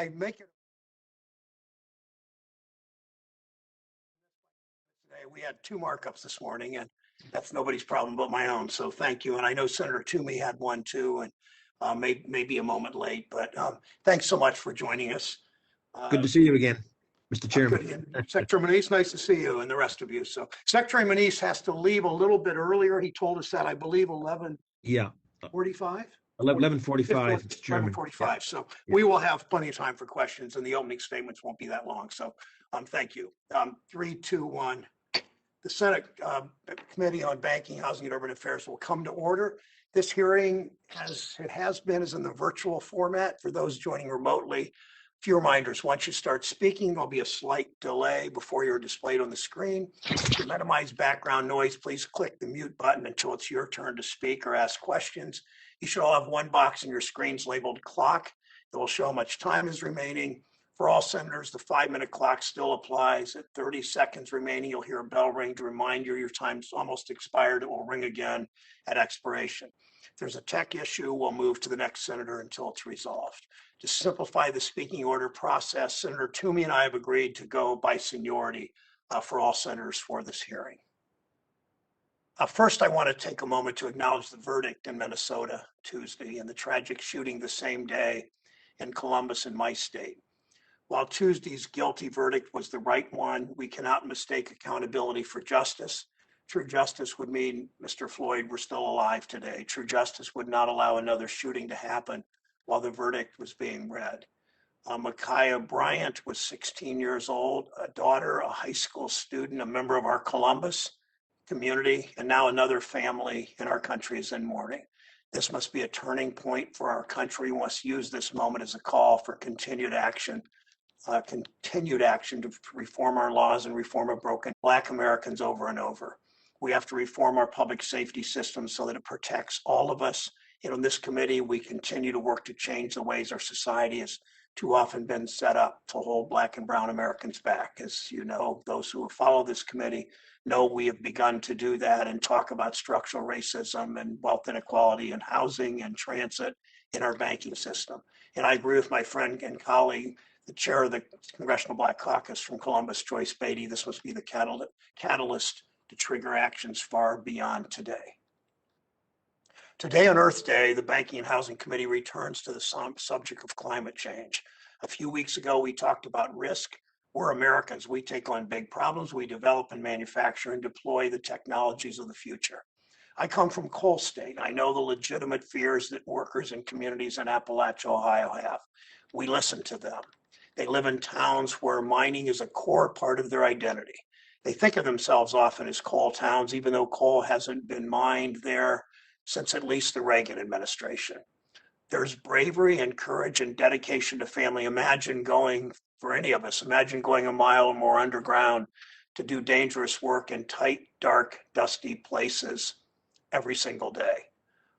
I make it today. We had two markups this morning, and that's nobody's problem but my own. So thank you. And I know Senator Toomey had one too, and maybe a moment late, but thanks so much for joining us. Good to see you again, Mr. Chairman. Good. Secretary Manise, nice to see you and the rest of you. So Secretary Manise has to leave a little bit earlier. He told us that, I believe, 11:45? 11:45, Mr. Chairman. 11:45. So we will have plenty of time for questions, and the opening statements won't be that long. So thank you. 3, 2, 1. The Senate Committee on Banking, Housing, and Urban Affairs will come to order. This hearing, as it has been, is in the virtual format. For those joining remotely, a few reminders. Once you start speaking, there'll be a slight delay before you're displayed on the screen. To minimize background noise, please click the mute button until it's your turn to speak or ask questions. You should all have one box in your screens labeled clock. It will show how much time is remaining. For all senators, the 5-minute clock still applies. At 30 seconds remaining, you'll hear a bell ring to remind you your time's almost expired. It will ring again at expiration. If there's a tech issue, we'll move to the next senator until it's resolved. To simplify the speaking order process, Senator Toomey and I have agreed to go by seniority for all senators for this hearing. First, I want to take a moment to acknowledge the verdict in Minnesota Tuesday and the tragic shooting the same day in Columbus in my state. While Tuesday's guilty verdict was the right one, we cannot mistake accountability for justice. True justice would mean Mr. Floyd were still alive today. True justice would not allow another shooting to happen while the verdict was being read. Micaiah Bryant was 16 years old, a daughter, a high school student, a member of our Columbus community, and now another family in our country is in mourning. This must be a turning point for our country. We must use this moment as a call for continued action to reform our laws and reform of broken Black Americans over and over. We have to reform our public safety system so that it protects all of us. And on this committee, we continue to work to change the ways our society has too often been set up to hold Black and brown Americans back. As you know, those who have followed this committee know we have begun to do that and talk about structural racism and wealth inequality in housing and transit in our banking system. And I agree with my friend and colleague, the chair of the Congressional Black Caucus from Columbus, Joyce Beatty. This must be the catalyst to trigger actions far beyond today. Today on Earth Day, the Banking and Housing Committee returns to the subject of climate change. A few weeks ago, we talked about risk. We're Americans. We take on big problems. We develop and manufacture and deploy the technologies of the future. I come from coal state. I know the legitimate fears that workers and communities in Appalachia, Ohio have. We listen to them. They live in towns where mining is a core part of their identity. They think of themselves often as coal towns, even though coal hasn't been mined there since at least the Reagan administration. There's bravery and courage and dedication to family. Imagine going, for any of us, imagine going a mile or more underground to do dangerous work in tight, dark, dusty places every single day.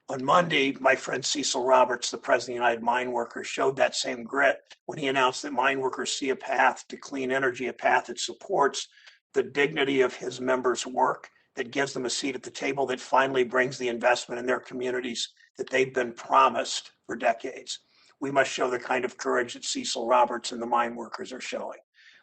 On Monday, my friend Cecil Roberts, the president of the United Mine Workers, showed that same grit when he announced that mine workers see a path to clean energy, a path that supports the dignity of his members' work, that gives them a seat at the table, that finally brings the investment in their communities that they've been promised for decades. We must show the kind of courage that Cecil Roberts and the mine workers are showing.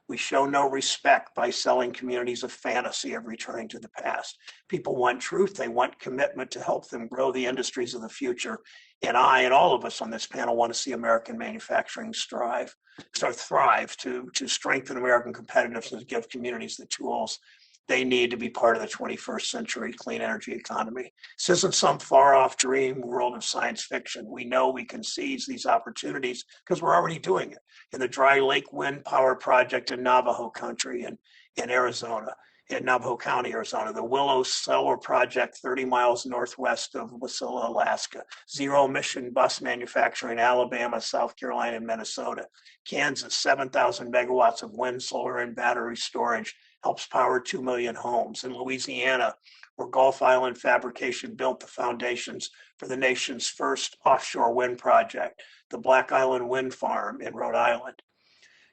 We show no respect by selling communities a fantasy of returning to the past. People want truth. They want commitment to help them grow the industries of the future. And I and all of us on this panel want to see American manufacturing thrive to strengthen American competitiveness and give communities the tools they need to be part of the 21st century clean energy economy. This isn't some far off dream world of science fiction. We know we can seize these opportunities because we're already doing it in the Dry Lake Wind Power Project in Navajo Country in Arizona, in Navajo County, Arizona, the Willow Solar Project 30 miles northwest of Wasilla, Alaska, zero emission bus manufacturing in Alabama, South Carolina, and Minnesota, Kansas, 7,000 megawatts of wind, solar, and battery storage helps power 2 million homes. In Louisiana, where Gulf Island Fabrication built the foundations for the nation's first offshore wind project, the Black Island Wind Farm in Rhode Island.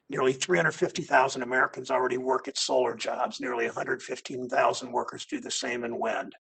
Nearly 350,000 Americans already work at solar jobs. Nearly 115,000 workers do the same in wind.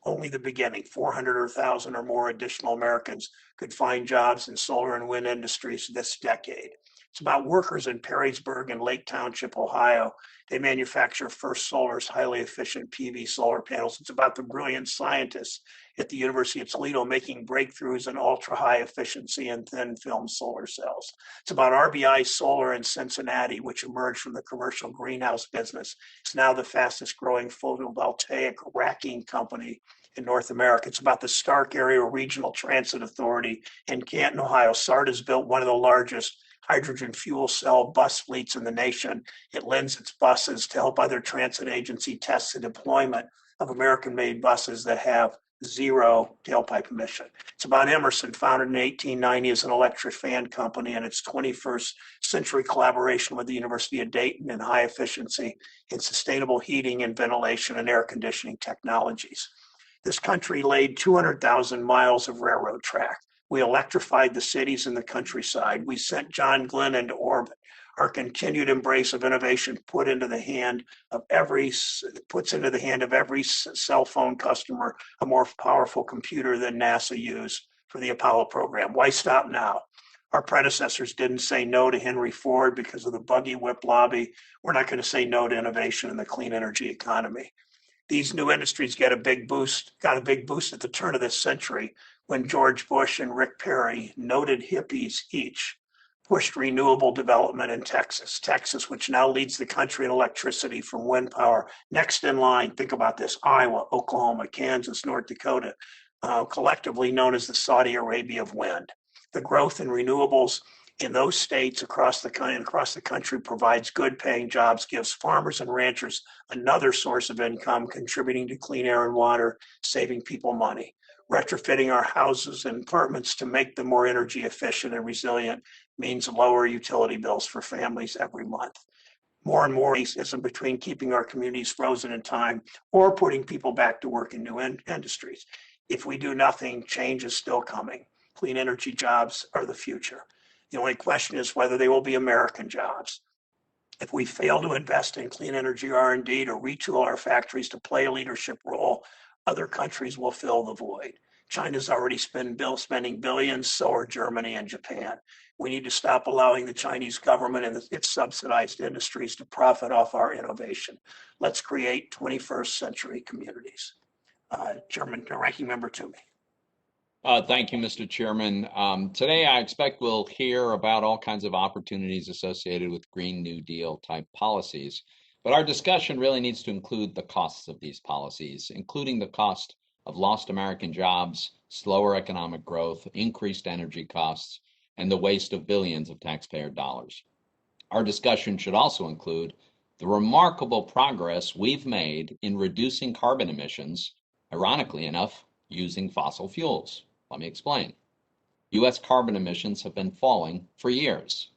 only the beginning. 400 or 1,000 or more additional Americans could find jobs in solar and wind industries this decade. It's about workers in Perrysburg and Lake Township, Ohio. They manufacture First Solar's highly efficient PV solar panels. It's about the brilliant scientists at the University of Toledo making breakthroughs in ultra-high efficiency and thin film solar cells. It's about RBI Solar in Cincinnati, which emerged from the commercial greenhouse business. It's now the fastest growing photovoltaic racking company in North America. It's about the Stark Area Regional Transit Authority in Canton, Ohio. SART has built one of the largest hydrogen fuel cell bus fleets in the nation. It lends its buses to help other transit agency test the deployment of American-made buses that have zero tailpipe emission. It's about Emerson, founded in 1890 as an electric fan company, and its 21st century collaboration with the University of Dayton in high efficiency in sustainable heating and ventilation and air conditioning technologies. This country laid 200,000 miles of railroad track. We electrified the cities and the countryside. We sent John Glenn into orbit. Our continued embrace of innovation puts into the hand of every cell phone customer a more powerful computer than NASA used for the Apollo program. Why stop now? Our predecessors didn't say no to Henry Ford because of the buggy whip lobby. We're not going to say no to innovation in the clean energy economy. These new industries got a big boost at the turn of this century when George Bush and Rick Perry, noted hippies each, pushed renewable development in Texas, which now leads the country in electricity from wind power. Next in line, think about this, Iowa, Oklahoma, Kansas, North Dakota, collectively known as the Saudi Arabia of wind. The growth in renewables in those states across the country provides good paying jobs, gives farmers and ranchers another source of income, contributing to clean air and water, saving people money. Retrofitting our houses and apartments to make them more energy efficient and resilient means lower utility bills for families every month. More and more racism between keeping our communities frozen in time or putting people back to work in new industries. If we do nothing, change is still coming. Clean energy jobs are the future. The only question is whether they will be American jobs. If we fail to invest in clean energy R&D to retool our factories to play a leadership role, other countries will fill the void. China's already spending billions, so are Germany and Japan. We need to stop allowing the Chinese government and its subsidized industries to profit off our innovation. Let's create 21st century communities. Ranking Member Toomey. Thank you, Mr. Chairman. Today, I expect we'll hear about all kinds of opportunities associated with Green New Deal type policies. But our discussion really needs to include the costs of these policies, including the cost of lost American jobs, slower economic growth, increased energy costs, and the waste of billions of taxpayer dollars. Our discussion should also include the remarkable progress we've made in reducing carbon emissions, ironically enough, using fossil fuels. Let me explain. U.S. carbon emissions have been falling for years.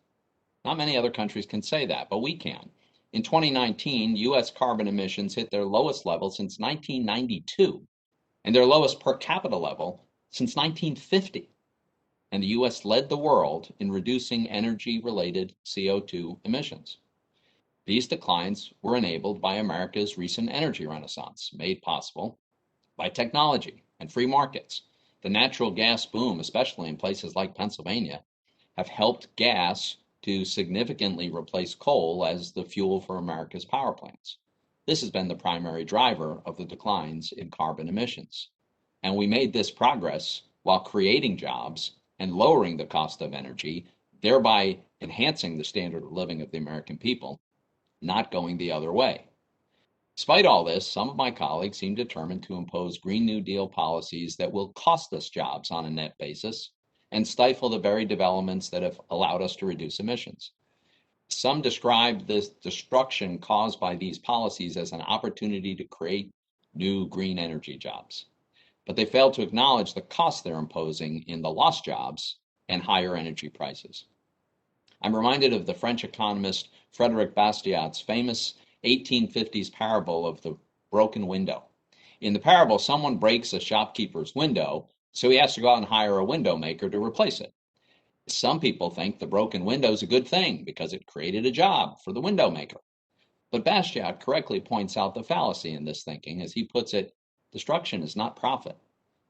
Not many other countries can say that, but we can. In 2019, U.S. carbon emissions hit their lowest level since 1992, and their lowest per capita level since 1950. And the U.S. led the world in reducing energy-related CO2 emissions. These declines were enabled by America's recent energy renaissance, made possible by technology and free markets. The natural gas boom, especially in places like Pennsylvania, have helped gas to significantly replace coal as the fuel for America's power plants. This has been the primary driver of the declines in carbon emissions. And we made this progress while creating jobs and lowering the cost of energy, thereby enhancing the standard of living of the American people, not going the other way. Despite all this, some of my colleagues seem determined to impose Green New Deal policies that will cost us jobs on a net basis and stifle the very developments that have allowed us to reduce emissions. Some describe this destruction caused by these policies as an opportunity to create new green energy jobs. But they fail to acknowledge the cost they're imposing in the lost jobs and higher energy prices. I'm reminded of the French economist Frédéric Bastiat's famous 1850s parable of the broken window. In the parable, someone breaks a shopkeeper's window, so he has to go out and hire a window maker to replace it. Some people think the broken window is a good thing because it created a job for the window maker. But Bastiat correctly points out the fallacy in this thinking. As he puts it, Destruction is not profit.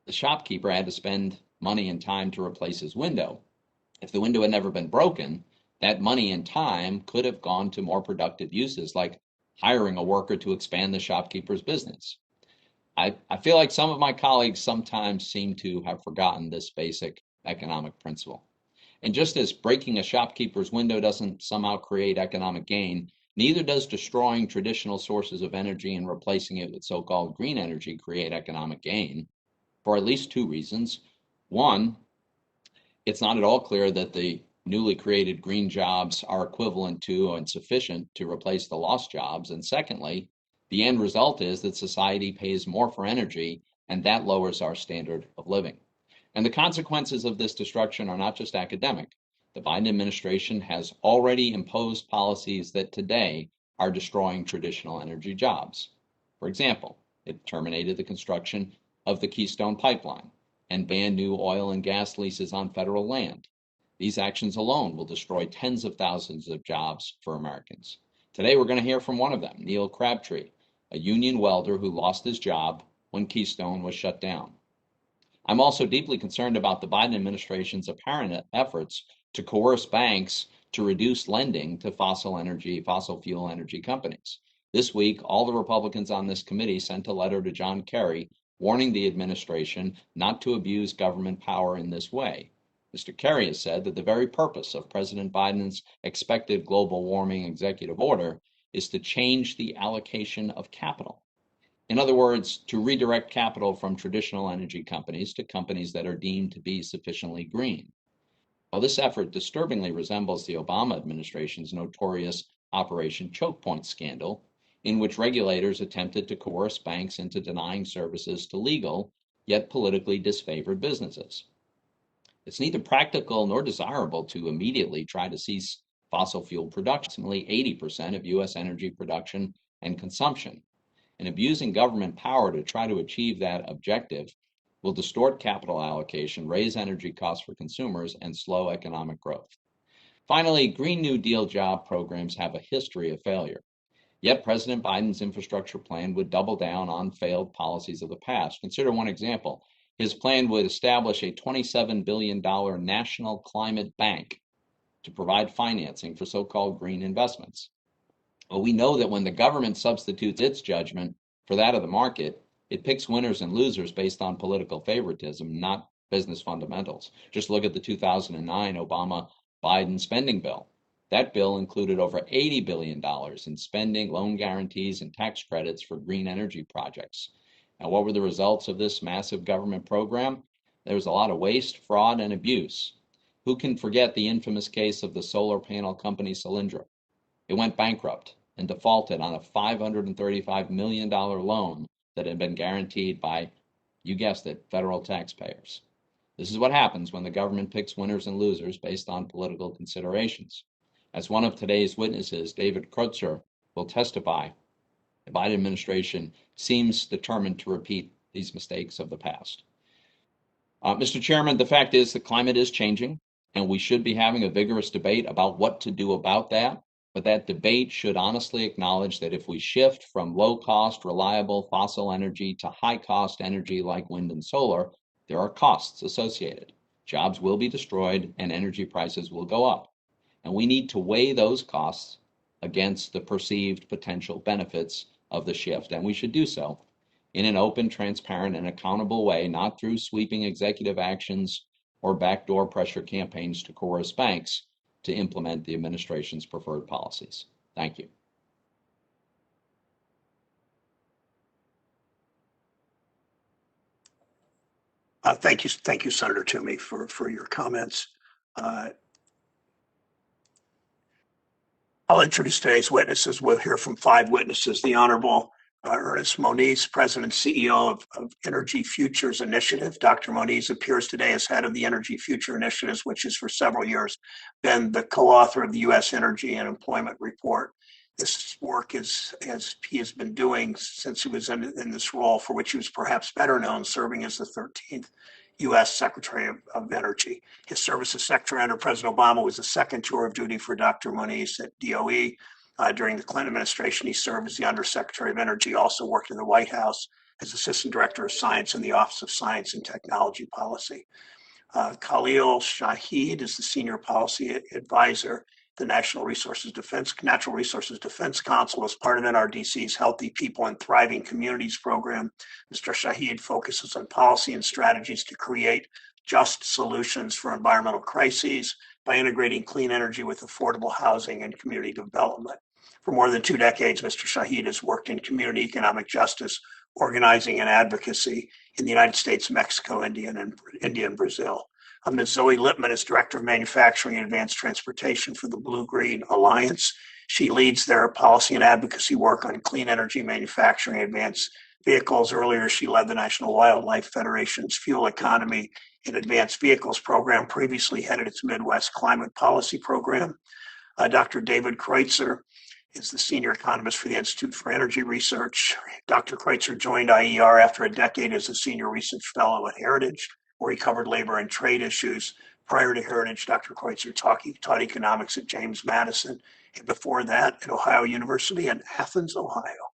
The shopkeeper had to spend money and time to replace his window. If the window had never been broken, that money and time could have gone to more productive uses, like hiring a worker to expand the shopkeeper's business. I feel like some of my colleagues sometimes seem to have forgotten this basic economic principle. And just as breaking a shopkeeper's window doesn't somehow create economic gain, neither does destroying traditional sources of energy and replacing it with so-called green energy create economic gain, for at least two reasons. One, it's not at all clear that the newly created green jobs are equivalent to and sufficient to replace the lost jobs. And secondly, the end result is that society pays more for energy, and that lowers our standard of living. And the consequences of this destruction are not just academic. The Biden administration has already imposed policies that today are destroying traditional energy jobs. For example, it terminated the construction of the Keystone Pipeline and banned new oil and gas leases on federal land. These actions alone will destroy tens of thousands of jobs for Americans. Today, we're going to hear from one of them, Neal Crabtree, a union welder who lost his job when Keystone was shut down. I'm also deeply concerned about the Biden administration's apparent efforts to coerce banks to reduce lending to fossil fuel energy companies. This week, all the Republicans on this committee sent a letter to John Kerry warning the administration not to abuse government power in this way. Mr. Kerry has said that the very purpose of President Biden's expected global warming executive order is to change the allocation of capital. In other words, to redirect capital from traditional energy companies to companies that are deemed to be sufficiently green. While this effort disturbingly resembles the Obama administration's notorious Operation Choke Point scandal, in which regulators attempted to coerce banks into denying services to legal, yet politically disfavored businesses. It's neither practical nor desirable to immediately try to cease fossil fuel production, approximately 80% of U.S. energy production and consumption. And abusing government power to try to achieve that objective will distort capital allocation, raise energy costs for consumers, and slow economic growth. Finally, Green New Deal job programs have a history of failure. Yet President Biden's infrastructure plan would double down on failed policies of the past. Consider one example. His plan would establish a $27 billion national climate bank to provide financing for so-called green investments. Well, we know that when the government substitutes its judgment for that of the market, it picks winners and losers based on political favoritism, not business fundamentals. Just look at the 2009 Obama-Biden spending bill. That bill included over $80 billion in spending, loan guarantees, and tax credits for green energy projects. Now, what were the results of this massive government program? There was a lot of waste, fraud, and abuse. Who can forget the infamous case of the solar panel company Solyndra? It went bankrupt and defaulted on a $535 million loan that had been guaranteed by, you guessed it, federal taxpayers. This is what happens when the government picks winners and losers based on political considerations. As one of today's witnesses, David Kreutzer, will testify, the Biden administration seems determined to repeat these mistakes of the past. Mr. Chairman, the fact is the climate is changing, and we should be having a vigorous debate about what to do about that. But that debate should honestly acknowledge that if we shift from low-cost, reliable fossil energy to high-cost energy like wind and solar, there are costs associated. Jobs will be destroyed and energy prices will go up. And we need to weigh those costs against the perceived potential benefits of the shift. And we should do so in an open, transparent, and accountable way, not through sweeping executive actions or backdoor pressure campaigns to coerce banks to implement the administration's preferred policies. Thank you. Thank you, Senator Toomey, for your comments. I'll introduce today's witnesses. We'll hear from 5 witnesses. The Honorable Ernest Moniz, President and CEO of Energy Futures Initiative. Dr. Moniz appears today as head of the Energy Future Initiatives, which has for several years been the co-author of the U.S. Energy and Employment Report. This work he has been doing since he was in this role, for which he was perhaps better known, serving as the 13th U.S. Secretary of Energy. His service as Secretary under President Obama was the second tour of duty for Dr. Moniz at DOE. During the Clinton administration, he served as the Undersecretary of Energy, also worked in the White House as Assistant Director of Science in the Office of Science and Technology Policy. Khalil Shahid is the Senior Policy Advisor, the Natural Resources Defense Council as part of NRDC's Healthy People and Thriving Communities program. Mr. Shahid focuses on policy and strategies to create just solutions for environmental crises by integrating clean energy with affordable housing and community development. For more than 2 decades, Mr. Shahid has worked in community economic justice, organizing and advocacy in the United States, Mexico, India, and Brazil. Ms. Zoe Lipman is Director of Manufacturing and Advanced Transportation for the Blue-Green Alliance. She leads their policy and advocacy work on clean energy manufacturing and advanced vehicles. Earlier, she led the National Wildlife Federation's Fuel Economy in Advanced Vehicles program, previously headed its Midwest Climate Policy program. Dr. David Kreutzer is the Senior Economist for the Institute for Energy Research. Dr. Kreutzer joined IER after a decade as a Senior Research Fellow at Heritage, where he covered labor and trade issues. Prior to Heritage, Dr. Kreutzer taught economics at James Madison, and before that at Ohio University in Athens, Ohio.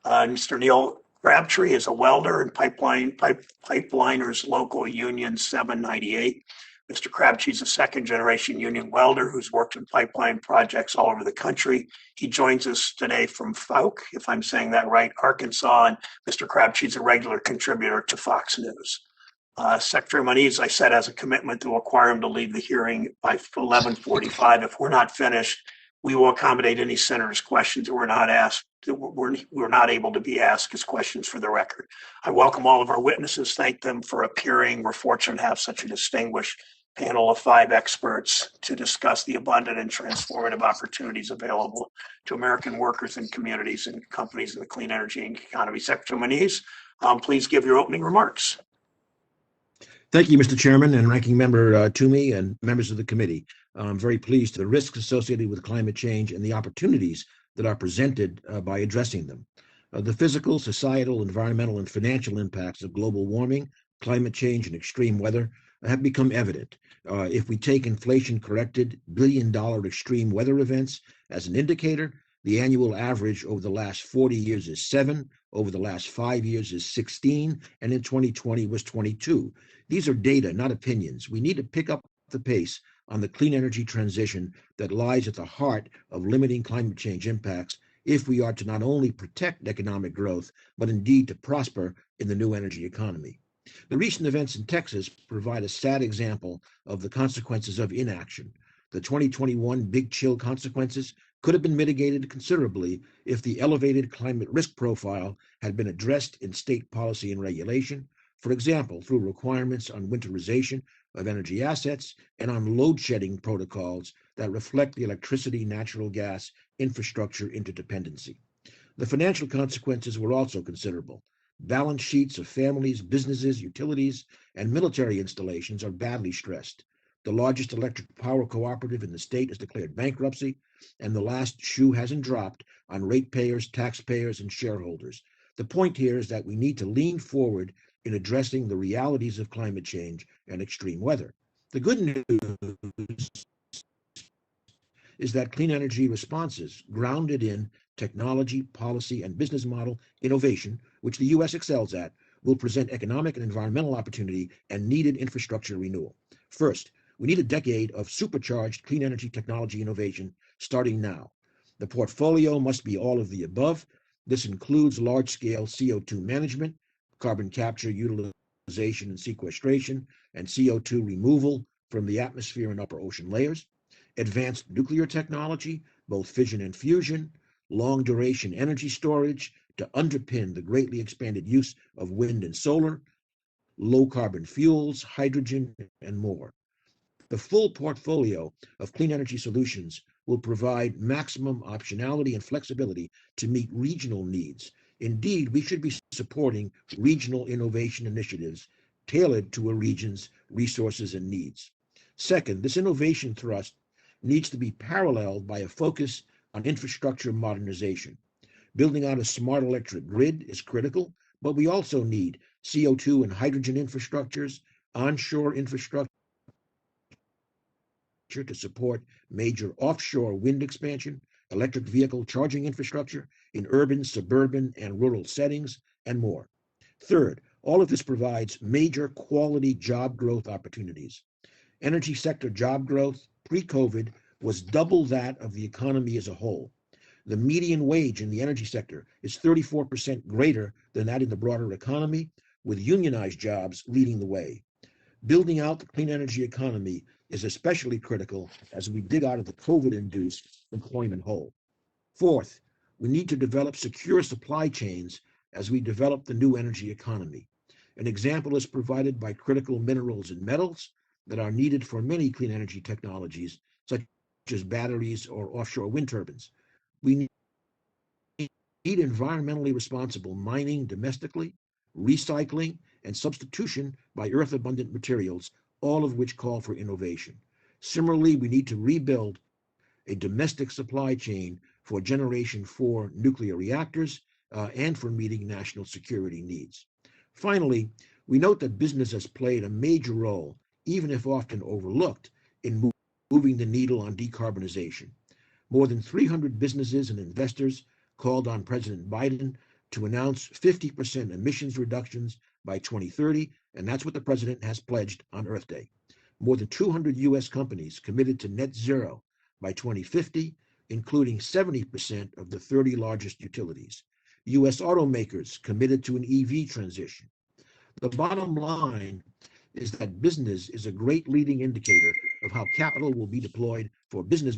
Mr. Neal Crabtree is a welder in Pipeliners Local Union 798. Mr. Crabtree is a second-generation union welder who's worked in pipeline projects all over the country. He joins us today from Fouke, if I'm saying that right, Arkansas, and Mr. Crabtree is a regular contributor to Fox News. Secretary Moniz, I said, has a commitment to require him to leave the hearing by 11:45. If we're not finished, we will accommodate any senator's questions that were not asked, we're not able to be asked as questions for the record. I welcome all of our witnesses, thank them for appearing. We're fortunate to have such a distinguished panel of 5 experts to discuss the abundant and transformative opportunities available to American workers and communities and companies in the clean energy economy. Secretary Moniz, please give your opening remarks. Thank you, Mr. Chairman and Ranking Member Toomey and members of the committee. I'm very pleased to the risks associated with climate change and the opportunities that are presented by addressing them. The physical, societal, environmental, and financial impacts of global warming, climate change, and extreme weather have become evident. If we take inflation-corrected billion-dollar extreme weather events as an indicator, the annual average over the last 40 years is 7, over the last 5 years is 16, and in 2020 was 22. These are data, not opinions. We need to pick up the pace on the clean energy transition that lies at the heart of limiting climate change impacts if we are to not only protect economic growth, but indeed to prosper in the new energy economy. The recent events in Texas provide a sad example of the consequences of inaction. The 2021 big chill consequences could have been mitigated considerably if the elevated climate risk profile had been addressed in state policy and regulation, for example, through requirements on winterization of energy assets and on load shedding protocols that reflect the electricity, natural gas, infrastructure interdependency. The financial consequences were also considerable. Balance sheets of families, businesses, utilities, and military installations are badly stressed. The largest electric power cooperative in the state has declared bankruptcy, and the last shoe hasn't dropped on ratepayers, taxpayers, and shareholders. The point here is that we need to lean forward in addressing the realities of climate change and extreme weather. The good news is that clean energy responses grounded in technology, policy, and business model innovation, which the U.S. excels at, will present economic and environmental opportunity and needed infrastructure renewal. First, we need a decade of supercharged clean energy technology innovation starting now. The portfolio must be all of the above. This includes large-scale CO2 management, carbon capture, utilization, and sequestration, and CO2 removal from the atmosphere and upper ocean layers, advanced nuclear technology, both fission and fusion, long-duration energy storage to underpin the greatly expanded use of wind and solar, low-carbon fuels, hydrogen, and more. The full portfolio of clean energy solutions will provide maximum optionality and flexibility to meet regional needs. Indeed, we should be supporting regional innovation initiatives tailored to a region's resources and needs. Second, this innovation thrust needs to be paralleled by a focus on infrastructure modernization. Building out a smart electric grid is critical, but we also need CO2 and hydrogen infrastructures, onshore infrastructure to support major offshore wind expansion, electric vehicle charging infrastructure in urban, suburban, and rural settings, and more. Third, all of this provides major quality job growth opportunities. Energy sector job growth pre-COVID was double that of the economy as a whole. The median wage in the energy sector is 34% greater than that in the broader economy, with unionized jobs leading the way. Building out the clean energy economy is especially critical as we dig out of the COVID-induced employment hole. Fourth, we need to develop secure supply chains as we develop the new energy economy. An example is provided by critical minerals and metals that are needed for many clean energy technologies, such as batteries or offshore wind turbines. We need environmentally responsible mining domestically, recycling, and substitution by earth-abundant materials, all of which call for innovation. Similarly, we need to rebuild a domestic supply chain for Generation 4 nuclear reactors and for meeting national security needs. Finally, we note that business has played a major role, even if often overlooked, in moving the needle on decarbonization. More than 300 businesses and investors called on President Biden to announce 50% emissions reductions by 2030, and that's what the president has pledged on Earth Day. More than 200 U.S. companies committed to net zero by 2050, including 70% of the 30 largest utilities. U.S. automakers committed to an EV transition. The bottom line is that business is a great leading indicator of how capital will be deployed for business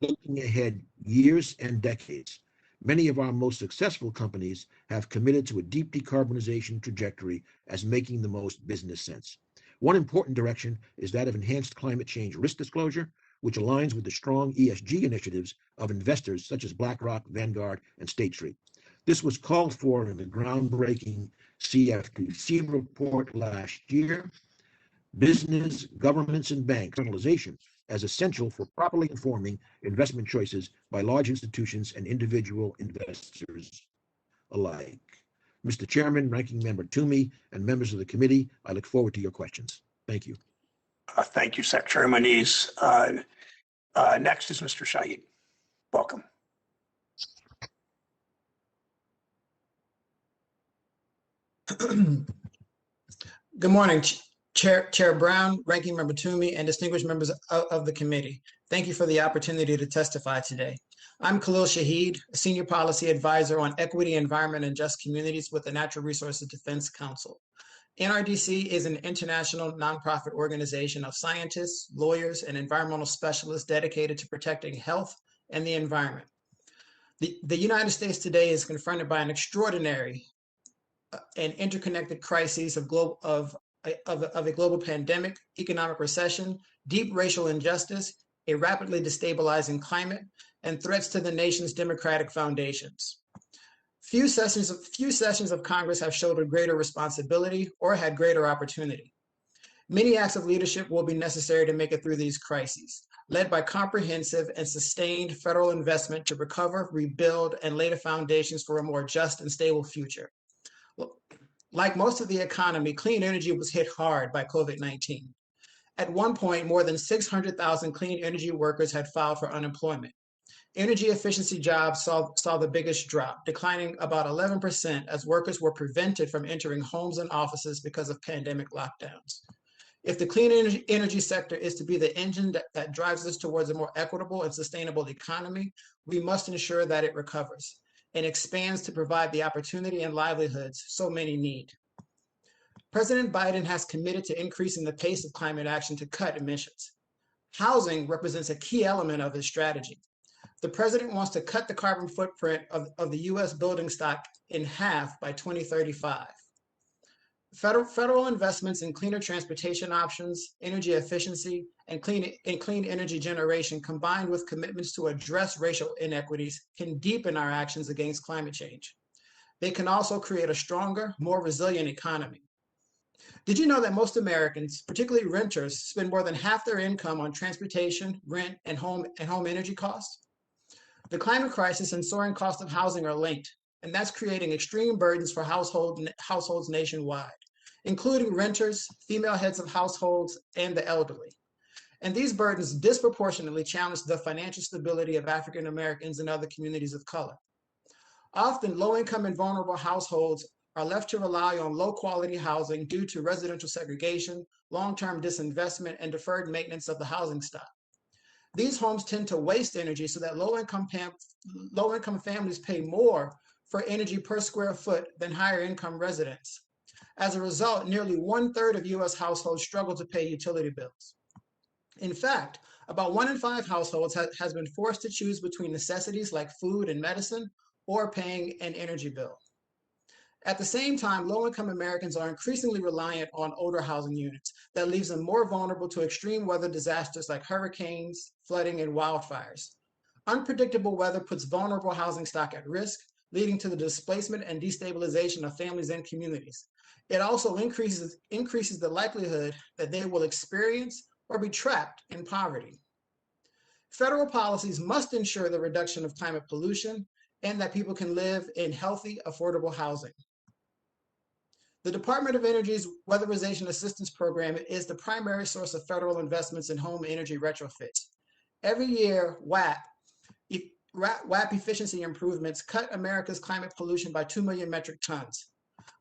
looking ahead years and decades. Many of our most successful companies have committed to a deep decarbonization trajectory as making the most business sense. One important direction is that of enhanced climate change risk disclosure, which aligns with the strong ESG initiatives of investors such as BlackRock, Vanguard, and State Street. This was called for in the groundbreaking CFTC report last year. Business, governments, and banks internalization as essential for properly informing investment choices by large institutions and individual investors alike. Mr. Chairman, Ranking Member Toomey, and members of the committee, I look forward to your questions. Thank you. Thank you, Secretary Moniz. Next is Mr. Shahid. Welcome. Good morning, Chair Brown, Ranking Member Toomey, and distinguished members of the committee. Thank you for the opportunity to testify today. I'm Khalil Shahid, a Senior Policy Advisor on Equity, Environment, and Just Communities with the Natural Resources Defense Council. NRDC is an international nonprofit organization of scientists, lawyers, and environmental specialists dedicated to protecting health and the environment. The United States today is confronted by an extraordinary and interconnected crises of a global pandemic, economic recession, deep racial injustice, a rapidly destabilizing climate, and threats to the nation's democratic foundations. Few sessions of Congress have shouldered greater responsibility or had greater opportunity. Many acts of leadership will be necessary to make it through these crises, led by comprehensive and sustained federal investment to recover, rebuild, and lay the foundations for a more just and stable future. Like most of the economy, clean energy was hit hard by COVID-19. At one point, more than 600,000 clean energy workers had filed for unemployment. Energy efficiency jobs saw the biggest drop, declining about 11% as workers were prevented from entering homes and offices because of pandemic lockdowns. If the clean energy sector is to be the engine that drives us towards a more equitable and sustainable economy, we must ensure that it recovers and expands to provide the opportunity and livelihoods so many need. President Biden has committed to increasing the pace of climate action to cut emissions. Housing represents a key element of his strategy. The president wants to cut the carbon footprint of the U.S. building stock in half by 2035. Federal investments in cleaner transportation options, energy efficiency, and clean energy generation, combined with commitments to address racial inequities, can deepen our actions against climate change. They can also create a stronger, more resilient economy. Did you know that most Americans, particularly renters, spend more than half their income on transportation, rent, and home energy costs? The climate crisis and soaring cost of housing are linked, and that's creating extreme burdens for households nationwide, including renters, female heads of households, and the elderly. And these burdens disproportionately challenge the financial stability of African Americans and other communities of color. Often, low-income and vulnerable households are left to rely on low-quality housing due to residential segregation, long-term disinvestment, and deferred maintenance of the housing stock. These homes tend to waste energy so that low-income families pay more for energy per square foot than higher-income residents. As a result, nearly 1/3 of U.S. households struggle to pay utility bills. In fact, about 1 in 5 households has been forced to choose between necessities like food and medicine or paying an energy bill. At the same time, low-income Americans are increasingly reliant on older housing units that leaves them more vulnerable to extreme weather disasters like hurricanes, flooding, and wildfires. Unpredictable weather puts vulnerable housing stock at risk, leading to the displacement and destabilization of families and communities. It also increases the likelihood that they will experience or be trapped in poverty. Federal policies must ensure the reduction of climate pollution and that people can live in healthy, affordable housing. The Department of Energy's Weatherization Assistance Program is the primary source of federal investments in home energy retrofits. Every year, WAP efficiency improvements cut America's climate pollution by 2 million metric tons.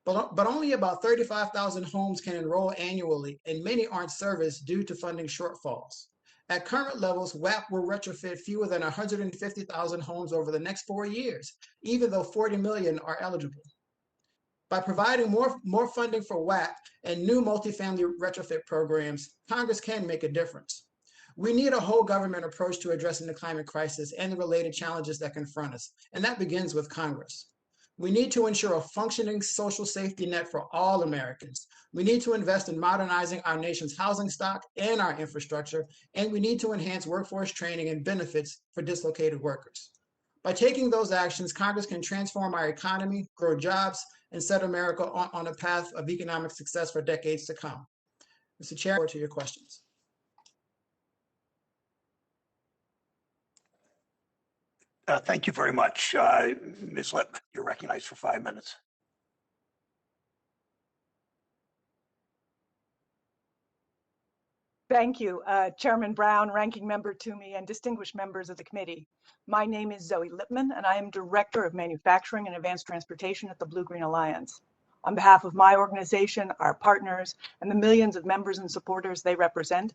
But only about 35,000 homes can enroll annually, and many aren't serviced due to funding shortfalls. At current levels, WAP will retrofit fewer than 150,000 homes over the next 4 years, even though 40 million are eligible. By providing more funding for WAP and new multifamily retrofit programs, Congress can make a difference. We need a whole government approach to addressing the climate crisis and the related challenges that confront us, and that begins with Congress. We need to ensure a functioning social safety net for all Americans. We need to invest in modernizing our nation's housing stock and our infrastructure, and we need to enhance workforce training and benefits for dislocated workers. By taking those actions, Congress can transform our economy, grow jobs, and set America on a path of economic success for decades to come. Mr. Chair, to your questions. Thank you very much. Ms. Lipman, you're recognized for 5 minutes. Thank you, Chairman Brown, Ranking Member Toomey, and distinguished members of the committee. My name is Zoe Lipman, and I am Director of Manufacturing and Advanced Transportation at the Blue-Green Alliance. On behalf of my organization, our partners, and the millions of members and supporters they represent,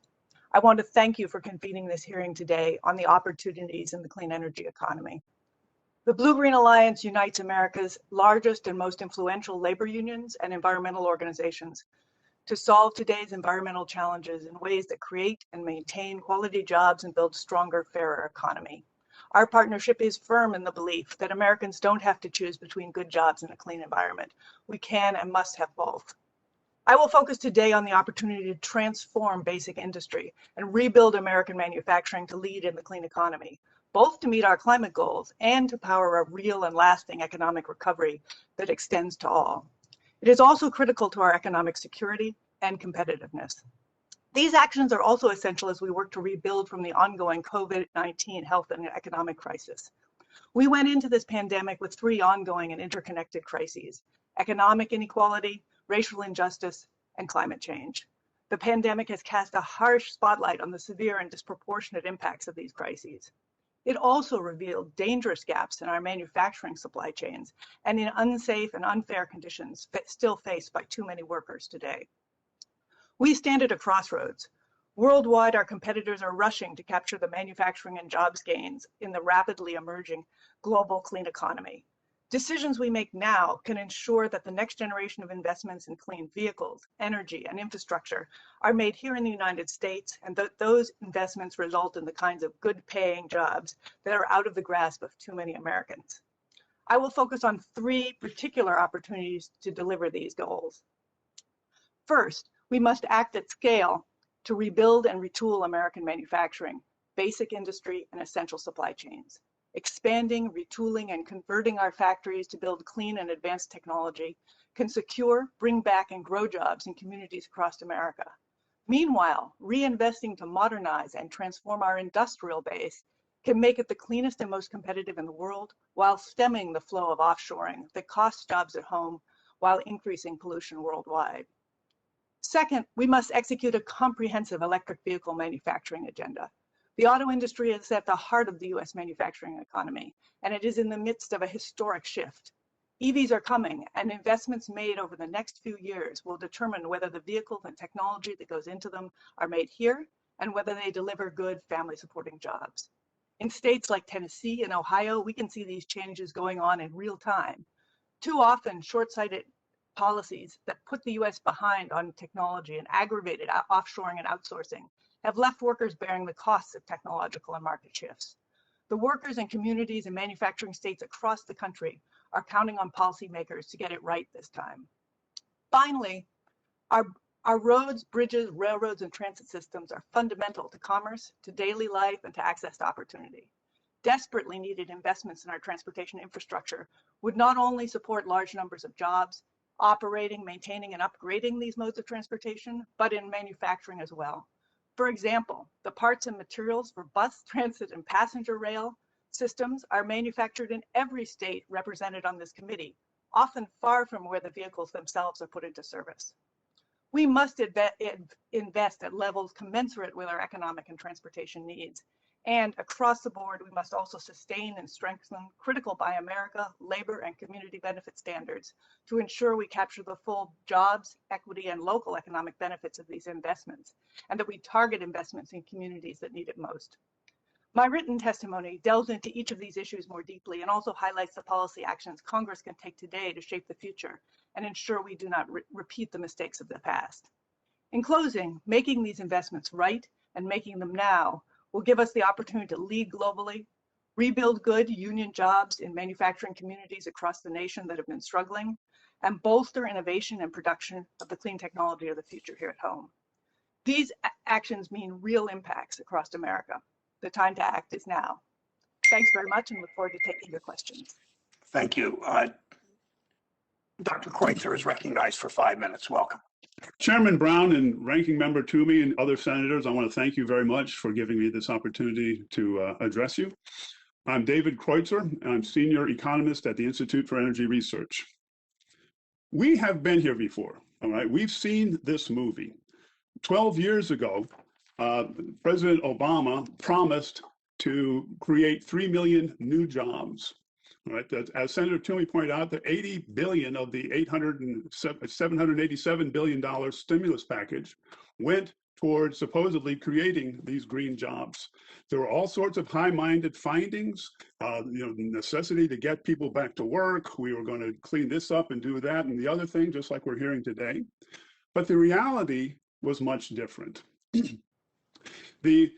I want to thank you for convening this hearing today on the opportunities in the clean energy economy. The Blue-Green Alliance unites America's largest and most influential labor unions and environmental organizations to solve today's environmental challenges in ways that create and maintain quality jobs and build a stronger, fairer economy. Our partnership is firm in the belief that Americans don't have to choose between good jobs and a clean environment. We can and must have both. I will focus today on the opportunity to transform basic industry and rebuild American manufacturing to lead in the clean economy, both to meet our climate goals and to power a real and lasting economic recovery that extends to all. It is also critical to our economic security and competitiveness. These actions are also essential as we work to rebuild from the ongoing COVID-19 health and economic crisis. We went into this pandemic with 3 ongoing and interconnected crises: economic inequality, racial injustice, and climate change. The pandemic has cast a harsh spotlight on the severe and disproportionate impacts of these crises. It also revealed dangerous gaps in our manufacturing supply chains and in unsafe and unfair conditions still faced by too many workers today. We stand at a crossroads. Worldwide, our competitors are rushing to capture the manufacturing and jobs gains in the rapidly emerging global clean economy. Decisions we make now can ensure that the next generation of investments in clean vehicles, energy, and infrastructure are made here in the United States, and that those investments result in the kinds of good-paying jobs that are out of the grasp of too many Americans. I will focus on 3 particular opportunities to deliver these goals. First, we must act at scale to rebuild and retool American manufacturing, basic industry, and essential supply chains. Expanding, retooling, and converting our factories to build clean and advanced technology can secure, bring back, and grow jobs in communities across America. Meanwhile, reinvesting to modernize and transform our industrial base can make it the cleanest and most competitive in the world, while stemming the flow of offshoring that costs jobs at home while increasing pollution worldwide. Second, we must execute a comprehensive electric vehicle manufacturing agenda. The auto industry is at the heart of the U.S. manufacturing economy, and it is in the midst of a historic shift. EVs are coming, and investments made over the next few years will determine whether the vehicles and technology that goes into them are made here and whether they deliver good family-supporting jobs. In states like Tennessee and Ohio, we can see these changes going on in real time. Too often, short-sighted policies that put the US behind on technology and aggravated offshoring and outsourcing have left workers bearing the costs of technological and market shifts. The workers and communities in manufacturing states across the country are counting on policymakers to get it right this time. Finally, our roads, bridges, railroads, and transit systems are fundamental to commerce, to daily life, and to access to opportunity. Desperately needed investments in our transportation infrastructure would not only support large numbers of jobs, operating, maintaining, and upgrading these modes of transportation, but in manufacturing as well. For example, the parts and materials for bus, transit, and passenger rail systems are manufactured in every state represented on this committee, often far from where the vehicles themselves are put into service. We must invest at levels commensurate with our economic and transportation needs. And across the board, we must also sustain and strengthen critical Buy America, labor, and community benefit standards to ensure we capture the full jobs, equity, and local economic benefits of these investments, and that we target investments in communities that need it most. My written testimony delves into each of these issues more deeply and also highlights the policy actions Congress can take today to shape the future and ensure we do not repeat the mistakes of the past. In closing, making these investments right and making them now will give us the opportunity to lead globally, rebuild good union jobs in manufacturing communities across the nation that have been struggling, and bolster innovation and production of the clean technology of the future here at home. These actions mean real impacts across America. The time to act is now. Thanks very much and look forward to taking your questions. Thank you. Dr. Kreutzer is recognized for 5 minutes. Welcome. Chairman Brown and Ranking Member Toomey and other senators, I want to thank you very much for giving me this opportunity to address you. I'm David Kreutzer, and I'm Senior Economist at the Institute for Energy Research. We have been here before, all right? We've seen this movie. 12 years ago, President Obama promised to create 3 million new jobs. Right, that, as Senator Toomey pointed out, the $80 billion of the $787 billion stimulus package went towards supposedly creating these green jobs. There were all sorts of high-minded findings, the necessity to get people back to work. We were going to clean this up and do that and the other thing, just like we're hearing today. But the reality was much different. The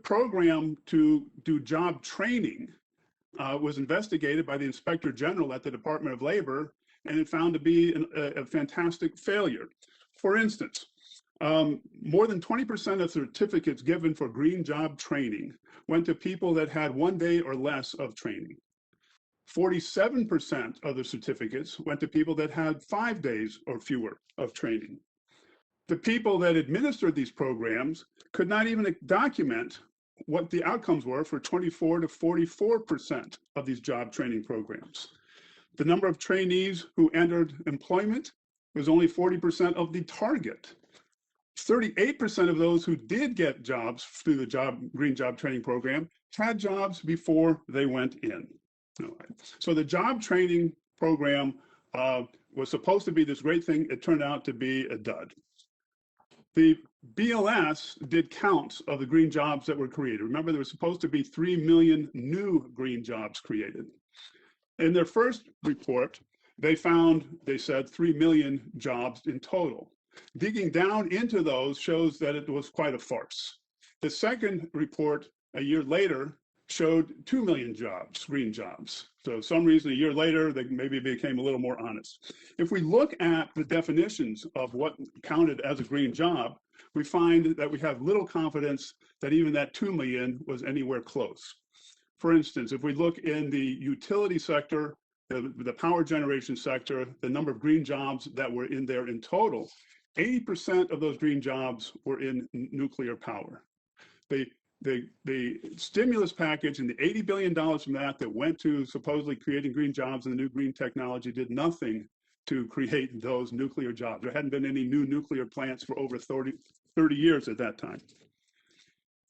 program to do job training was investigated by the Inspector General at the Department of Labor, and it found to be a fantastic failure. For instance, more than 20% of certificates given for green job training went to people that had 1 day or less of training. 47% of the certificates went to people that had 5 days or fewer of training. The people that administered these programs could not even document what the outcomes were for 24 to 44% of these job training programs. The number of trainees who entered employment was only 40% of the target. 38% of those who did get jobs through the green job training program had jobs before they went in. So the job training program was supposed to be this great thing. It turned out to be a dud. The BLS did counts of the green jobs that were created. Remember, there was supposed to be 3 million new green jobs created. In their first report, they said 3 million jobs in total. Digging down into those shows that it was quite a farce. The second report, a year later, showed 2 million jobs, green jobs. So some reason a year later, they maybe became a little more honest. If we look at the definitions of what counted as a green job, we find that we have little confidence that even that 2 million was anywhere close. For instance, if we look in the utility sector, the power generation sector, the number of green jobs that were in there in total, 80% of those green jobs were in nuclear power. The stimulus package and the $80 billion from that went to supposedly creating green jobs and the new green technology did nothing to create those nuclear jobs. There hadn't been any new nuclear plants for over 30 years at that time.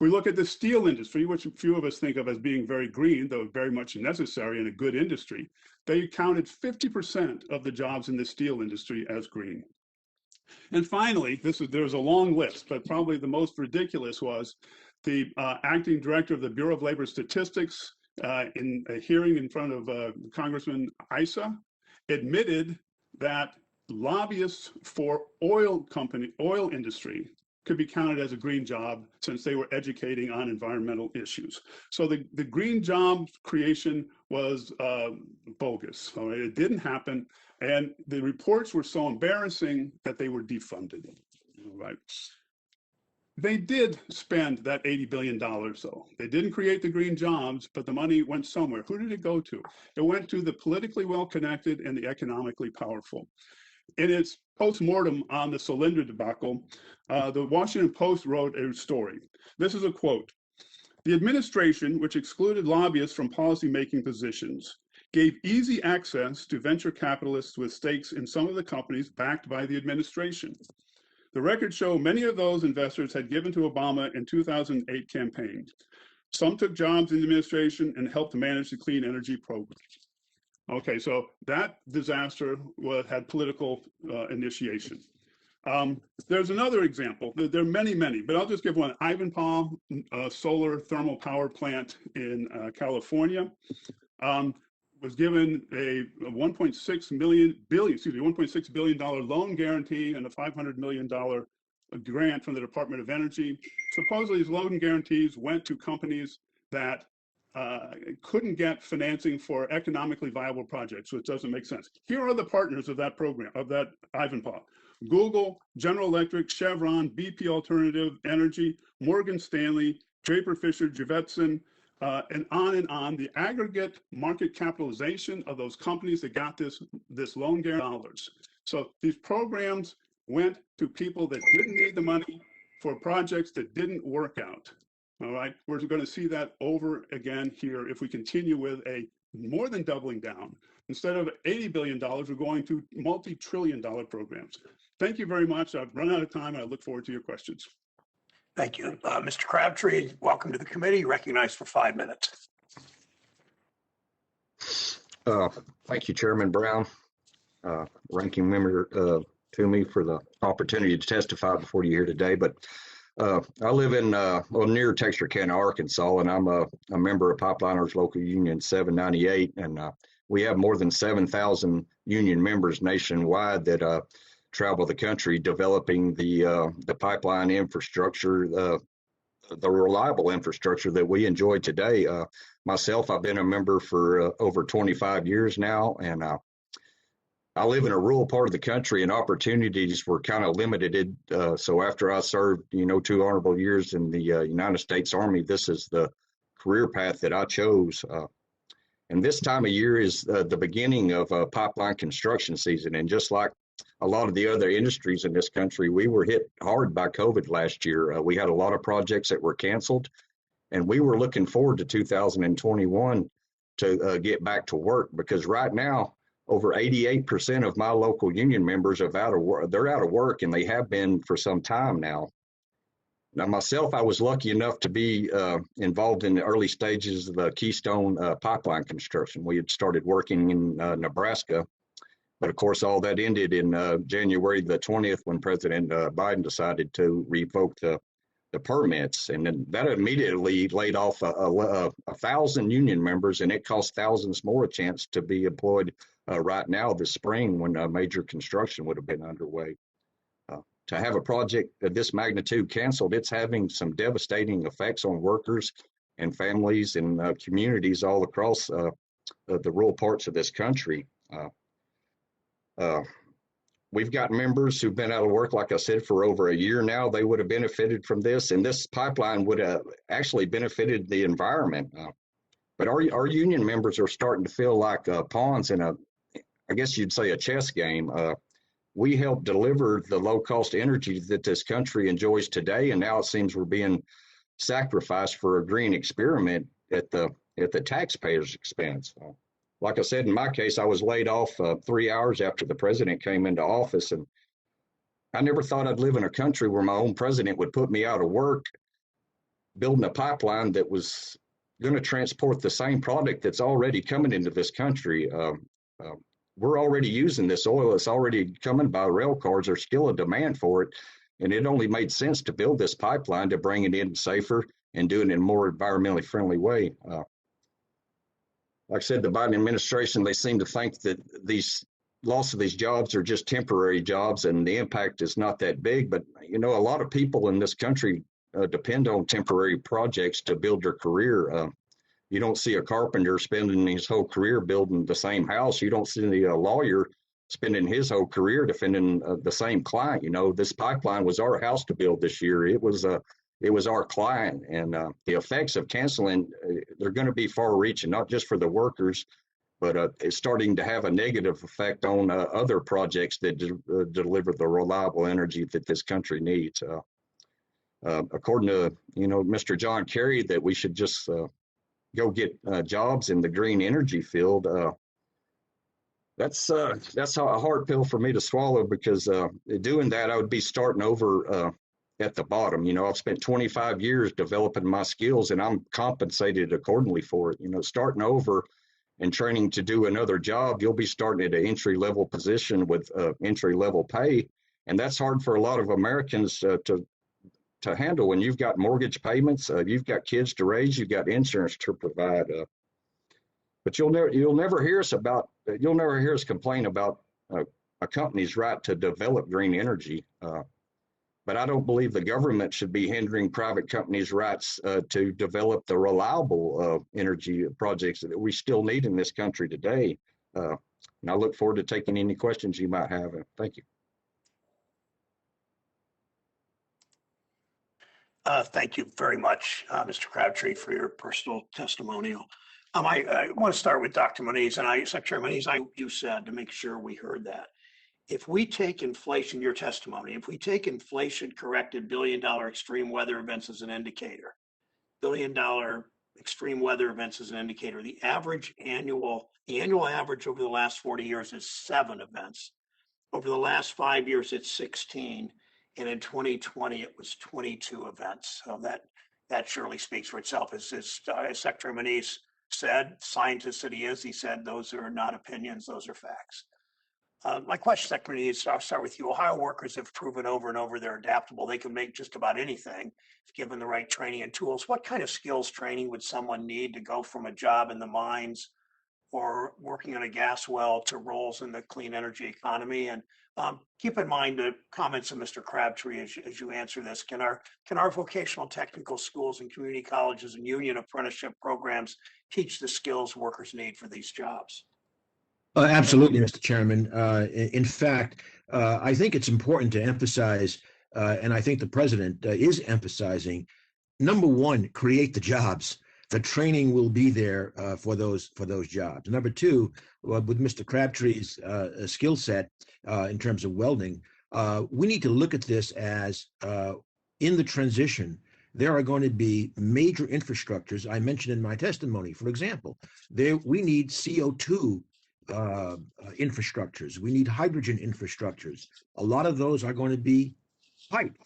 We look at the steel industry, which few of us think of as being very green, though very much necessary and a good industry. They counted 50% of the jobs in the steel industry as green. And finally, there's a long list, but probably the most ridiculous was the acting director of the Bureau of Labor Statistics in a hearing in front of Congressman Issa admitted that lobbyists for oil industry could be counted as a green job since they were educating on environmental issues. So the green job creation was bogus. All right? It didn't happen. And the reports were so embarrassing that they were defunded. All right? They did spend that $80 billion, though. They didn't create the green jobs, but the money went somewhere. Who did it go to? It went to the politically well-connected and the economically powerful. In its post-mortem on the Solyndra debacle, the Washington Post wrote a story. This is a quote. The administration, which excluded lobbyists from policymaking positions, gave easy access to venture capitalists with stakes in some of the companies backed by the administration. The records show many of those investors had given to Obama in 2008 campaign. Some took jobs in the administration and helped manage the clean energy program. Okay, so that disaster had political initiation. There's another example. There are many, but I'll just give one. Ivanpah solar thermal power plant in California was given a $1.6 billion loan guarantee and a $500 million grant from the Department of Energy. Supposedly, these loan guarantees went to companies that couldn't get financing for economically viable projects, which doesn't make sense. Here are the partners of that program, of that Ivanpah: Google, General Electric, Chevron, BP Alternative Energy, Morgan Stanley, Draper Fisher, Jurvetson, and on and on. The aggregate market capitalization of those companies that got this loan guarantee dollars. So these programs went to people that didn't need the money for projects that didn't work out. All right, we're going to see that over again here if we continue with a more than doubling down. Instead of $80 billion, we're going to multi-trillion-dollar programs. Thank you very much. I've run out of time, and I look forward to your questions. Thank you. Mr. Crabtree, welcome to the committee. Recognized for 5 minutes. Thank you, Chairman Brown, Ranking Member Toomey, for the opportunity to testify before you here today. But I live in near Texarkana, Arkansas, and I'm a member of Pipeliners Local Union 798, and we have more than 7,000 union members nationwide that travel the country developing the pipeline infrastructure, the reliable infrastructure that we enjoy today. Myself, I've been a member for over 25 years now, and I live in a rural part of the country, and opportunities were kind of limited. So after I served, 2 honorable years in the United States Army, this is the career path that I chose. And this time of year is the beginning of pipeline construction season. And just like a lot of the other industries in this country, we were hit hard by COVID last year. We had a lot of projects that were canceled, and we were looking forward to 2021 to get back to work, because right now, over 88% of my local union members are out of work. They're out of work, and they have been for some time now. Now, myself, I was lucky enough to be involved in the early stages of the Keystone pipeline construction. We had started working in Nebraska, but of course, all that ended in January the 20th when President Biden decided to revoke the permits, and then that immediately laid off 1,000 union members, and it cost thousands more a chance to be employed right now this spring when major construction would have been underway. To have a project of this magnitude canceled, it's having some devastating effects on workers and families and communities all across the rural parts of this country. We've got members who've been out of work, like I said, for over a year now. They would have benefited from this, and this pipeline would have actually benefited the environment. But our union members are starting to feel like pawns in I guess you'd say, a chess game. We help deliver the low-cost energy that this country enjoys today, and now it seems we're being sacrificed for a green experiment at the taxpayer's expense. Like I said, in my case, I was laid off 3 hours after the president came into office, and I never thought I'd live in a country where my own president would put me out of work building a pipeline that was going to transport the same product that's already coming into this country. We're already using this oil. It's already coming by rail cars. There's still a demand for it. And it only made sense to build this pipeline to bring it in safer and do it in a more environmentally friendly way. Like I said, the Biden administration, they seem to think that these loss of these jobs are just temporary jobs and the impact is not that big. But, you know, a lot of people in this country depend on temporary projects to build their career. You don't see a carpenter spending his whole career building the same house. You don't see a lawyer spending his whole career defending the same client. You know, this pipeline was our house to build this year. It was our client, and the effects of canceling, they're going to be far-reaching, not just for the workers, but it's starting to have a negative effect on other projects that deliver the reliable energy that this country needs. According to, you know, Mr. John Kerry, that we should just go get jobs in the green energy field. That's a hard pill for me to swallow, because doing that, I would be starting over at the bottom. You know, I've spent 25 years developing my skills and I'm compensated accordingly for it. You know, starting over and training to do another job, you'll be starting at an entry-level position with entry-level pay. And that's hard for a lot of Americans to handle when you've got mortgage payments, you've got kids to raise, you've got insurance to provide. But you'll never hear us complain about a company's right to develop green energy. But I don't believe the government should be hindering private companies' rights to develop the reliable energy projects that we still need in this country today. And I look forward to taking any questions you might have. Thank you. Thank you very much, Mr. Crabtree, for your personal testimonial. I want to start with Dr. Menendez, and Secretary Menendez, you said, to make sure we heard that, if we take inflation, your testimony, if we take inflation-corrected billion-dollar extreme weather events as an indicator, billion-dollar extreme weather events as an indicator, the annual average over the last 40 years is 7 events. Over the last 5 years, it's 16. And in 2020, it was 22 events. So that surely speaks for itself. As Secretary Menendez said, scientist that he is, he said, those are not opinions, those are facts. My question, Secretary Menendez, I'll start with you. Ohio workers have proven over and over they're adaptable. They can make just about anything if given the right training and tools. What kind of skills training would someone need to go from a job in the mines or working on a gas well to roles in the clean energy economy? And keep in mind the comments of Mr. Crabtree as you answer this. Can our vocational technical schools and community colleges and union apprenticeship programs teach the skills workers need for these jobs? Absolutely, Mr. Chairman. In fact, I think it's important to emphasize, and I think the president is emphasizing, number one, create the jobs. The training will be there for those jobs. Number two, with Mr. Crabtree's skill set in terms of welding, we need to look at this as in the transition, there are going to be major infrastructures. I mentioned in my testimony, for example, we need CO2 infrastructures. We need hydrogen infrastructures. A lot of those are going to be piped.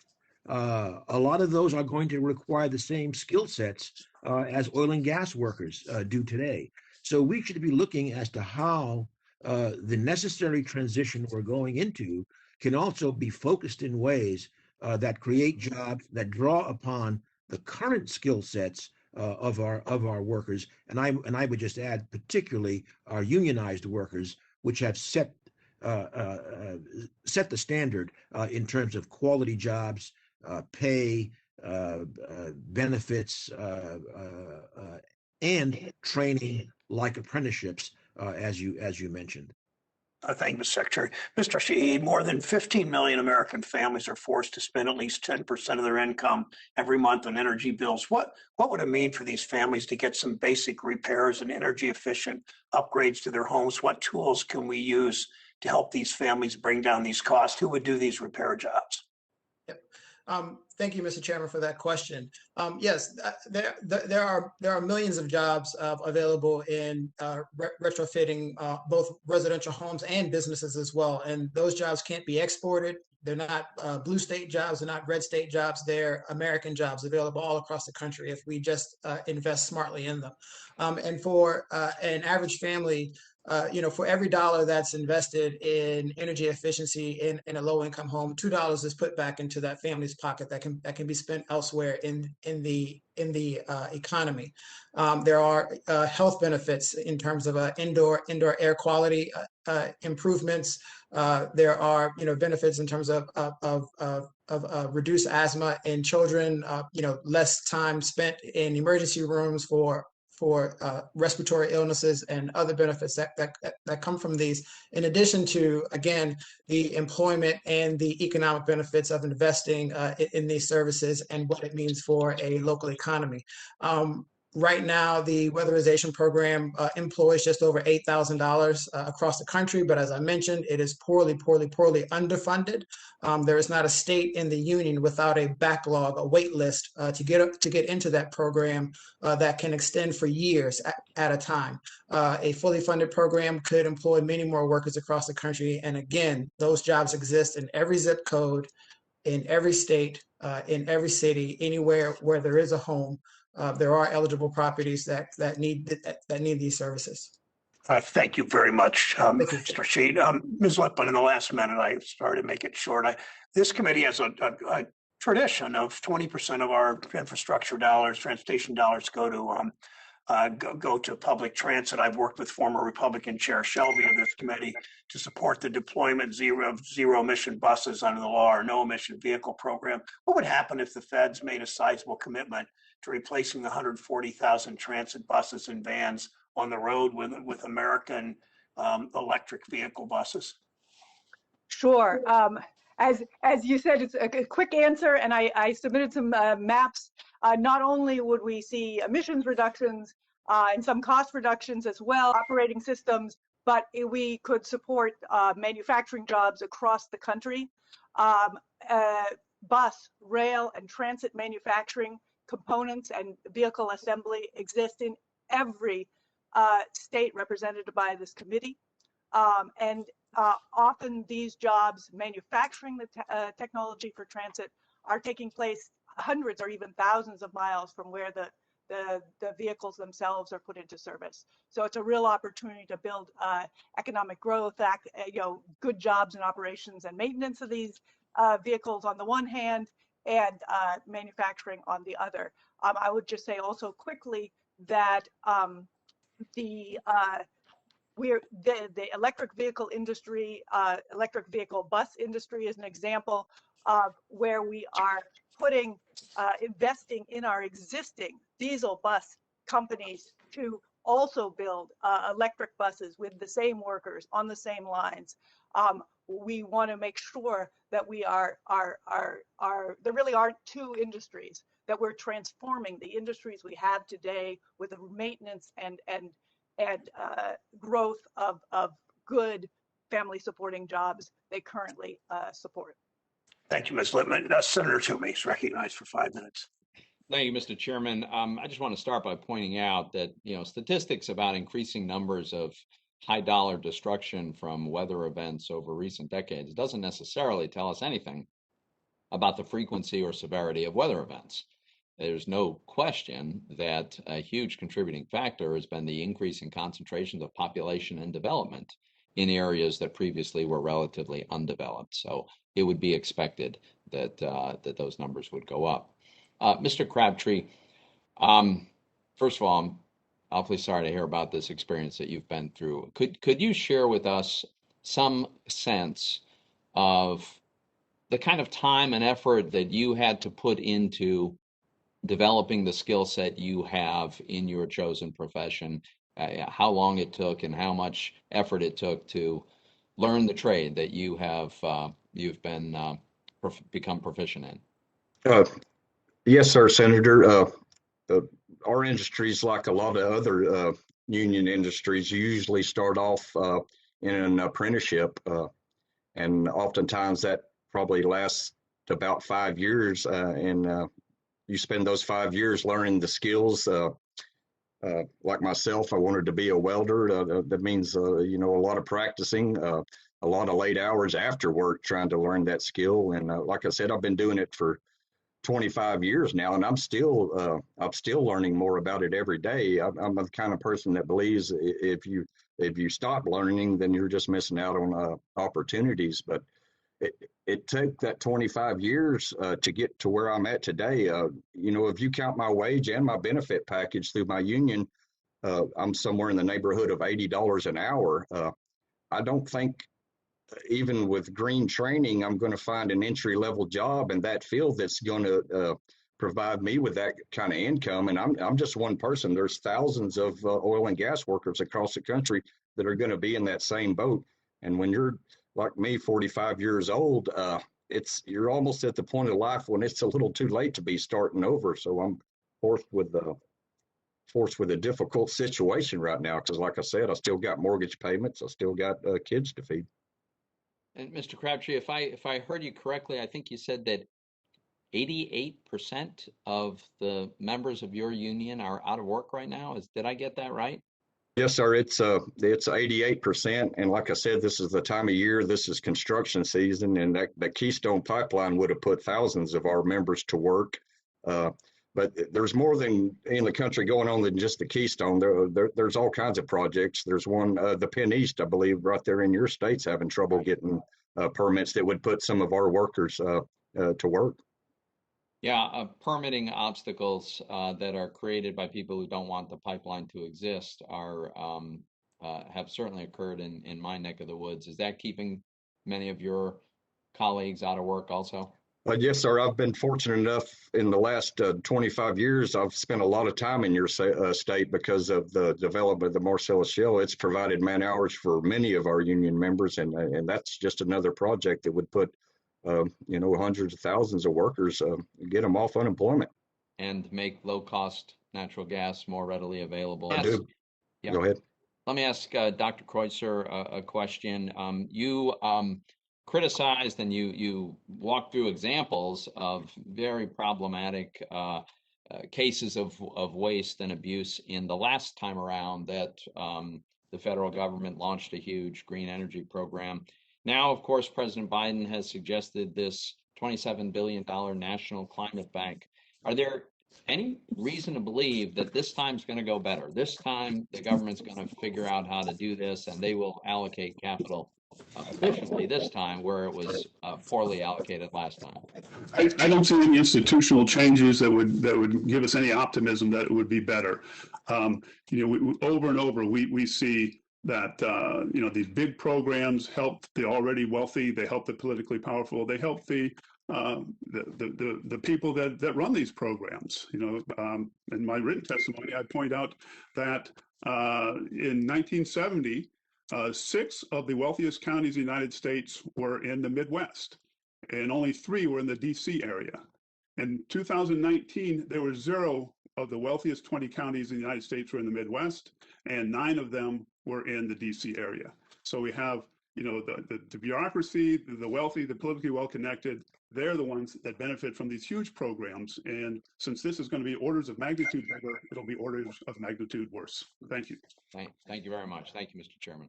A lot of those are going to require the same skill sets as oil and gas workers do today. So we should be looking as to how the necessary transition we're going into can also be focused in ways that create jobs that draw upon the current skill sets of our workers. And I would just add, particularly our unionized workers, which have set the standard in terms of quality jobs, pay, benefits, and training like apprenticeships, as you mentioned. Thank you, Mr. Secretary. Mr. Shahid, more than 15 million American families are forced to spend at least 10% of their income every month on energy bills. What would it mean for these families to get some basic repairs and energy efficient upgrades to their homes? What tools can we use to help these families bring down these costs? Who would do these repair jobs? Yep. Thank you, Mr. Chairman, for that question. Yes, there are millions of jobs available in retrofitting both residential homes and businesses as well. And those jobs can't be exported. They're not blue state jobs, they're not red state jobs, they're American jobs available all across the country if we just invest smartly in them. And for an average family, for every dollar that's invested in energy efficiency in a low-income home, $2 is put back into that family's pocket that can be spent elsewhere in the economy. There are health benefits in terms of indoor air quality improvements. There are benefits in terms of reduced asthma in children. Less time spent in emergency rooms for respiratory illnesses and other benefits that come from these, in addition to, again, the employment and the economic benefits of investing in these services and what it means for a local economy. Right now, the weatherization program employs just over $8,000 across the country, but as I mentioned, it is poorly underfunded. There is not a state in the union without a backlog, a wait list to get into that program that can extend for years at a time. A fully funded program could employ many more workers across the country, and again, those jobs exist in every zip code, in every state, in every city, anywhere where there is a home. There are eligible properties that need these services. Thank you very much, Mr. Sheed. Ms. Lipman, in the last minute, I started to make it short. This committee has a tradition of 20% of our infrastructure dollars, transportation dollars go to public transit. I've worked with former Republican Chair Shelby of this committee to support the deployment of zero emission buses under the law or no emission vehicle program. What would happen if the feds made a sizable commitment to replacing the 140,000 transit buses and vans on the road with American electric vehicle buses? Sure. As you said, it's a quick answer, and I submitted some maps. Not only would we see emissions reductions and some cost reductions as well, operating systems, but we could support manufacturing jobs across the country. Bus, rail, and transit manufacturing components and vehicle assembly exist in every state represented by this committee. Often these jobs manufacturing the technology for transit are taking place hundreds or even thousands of miles from where the vehicles themselves are put into service. So it's a real opportunity to build economic growth, good jobs in operations and maintenance of these vehicles on the one hand, and manufacturing on the other. I would just say also quickly that the electric vehicle industry, electric vehicle bus industry is an example of where we are investing in our existing diesel bus companies to also build electric buses with the same workers on the same lines. We want to make sure that we there really aren't two industries, that we're transforming the industries we have today with the maintenance and growth of good family supporting jobs they currently support. Thank you, Ms. Lipman. Senator Toomey is recognized for 5 minutes. Thank you, Mr. Chairman. I just want to start by pointing out that, statistics about increasing numbers of high dollar destruction from weather events over recent decades doesn't necessarily tell us anything about the frequency or severity of weather events. There's no question that a huge contributing factor has been the increase in concentrations of population and development in areas that previously were relatively undeveloped. So it would be expected that those numbers would go up. Mr. Crabtree, first of all, I'm awfully sorry to hear about this experience that you've been through. Could you share with us some sense of the kind of time and effort that you had to put into developing the skill set you have in your chosen profession, how long it took and how much effort it took to learn the trade that you've become proficient in? Yes, sir, Senator. Our industries, like a lot of other union industries, usually start off in an apprenticeship, and oftentimes that probably lasts about 5 years, and you spend those 5 years learning the skills. Like myself, I wanted to be a welder. That means a lot of practicing, a a lot of late hours after work trying to learn that skill. And like I said, I've been doing it for 25 years now, and I'm still learning more about it every day. I'm the kind of person that believes if you stop learning, then you're just missing out on opportunities. But it took that 25 years to get to where I'm at today. If you count my wage and my benefit package through my union, I'm somewhere in the neighborhood of $80 an hour. I don't think even with green training, I'm going to find an entry level job in that field that's going to provide me with that kind of income. And I'm just one person. There's thousands of oil and gas workers across the country that are going to be in that same boat. And when you're like me, 45 years old, you're almost at the point of life when it's a little too late to be starting over. So I'm forced with a difficult situation right now because, like I said, I still got mortgage payments. I still got kids to feed. And Mr. Crabtree, if I heard you correctly, I think you said that 88% of the members of your union are out of work right now. Did I get that right? Yes, sir. It's 88%, and like I said, this is the time of year. This is construction season, and that Keystone Pipeline would have put thousands of our members to work. But there's more than in the country going on than just the Keystone. There's all kinds of projects. There's one, the Penn East, I believe, right there in your state's having trouble getting permits that would put some of our workers to work. Yeah, permitting obstacles that are created by people who don't want the pipeline to exist have certainly occurred in my neck of the woods. Is that keeping many of your colleagues out of work also? Yes, sir. I've been fortunate enough in the last 25 years. I've spent a lot of time in your state because of the development of the Marcellus Shale. It's provided man hours for many of our union members, and that's just another project that would put hundreds of thousands of workers, get them off unemployment. And make low-cost natural gas more readily available. I do. Yeah. Go ahead. Let me ask Dr. Kreutzer a question. You criticized and you walked through examples of very problematic cases of waste and abuse in the last time around that the federal government launched a huge green energy program. Now, of course, President Biden has suggested this $27 billion national climate bank. Are there any reason to believe that this time's going to go better? This time, the government's going to figure out how to do this, and they will allocate capital efficiently this time, where it was poorly allocated last time. I don't see any institutional changes that would give us any optimism that it would be better. Over and over, we see that these big programs help the already wealthy, they help the politically powerful, they help the people that run these programs. In my written testimony, I point out that in 1970, 6 of the wealthiest counties in the United States were in the Midwest, and only 3 were in the DC area. In 2019, there were 0 of the wealthiest 20 counties in the United States were in the Midwest, and 9 of them were in the DC area. So we have, the bureaucracy, the wealthy, the politically well-connected, they're the ones that benefit from these huge programs. And since this is going to be orders of magnitude better, it'll be orders of magnitude worse. Thank you. Thank you very much. Thank you, Mr. Chairman.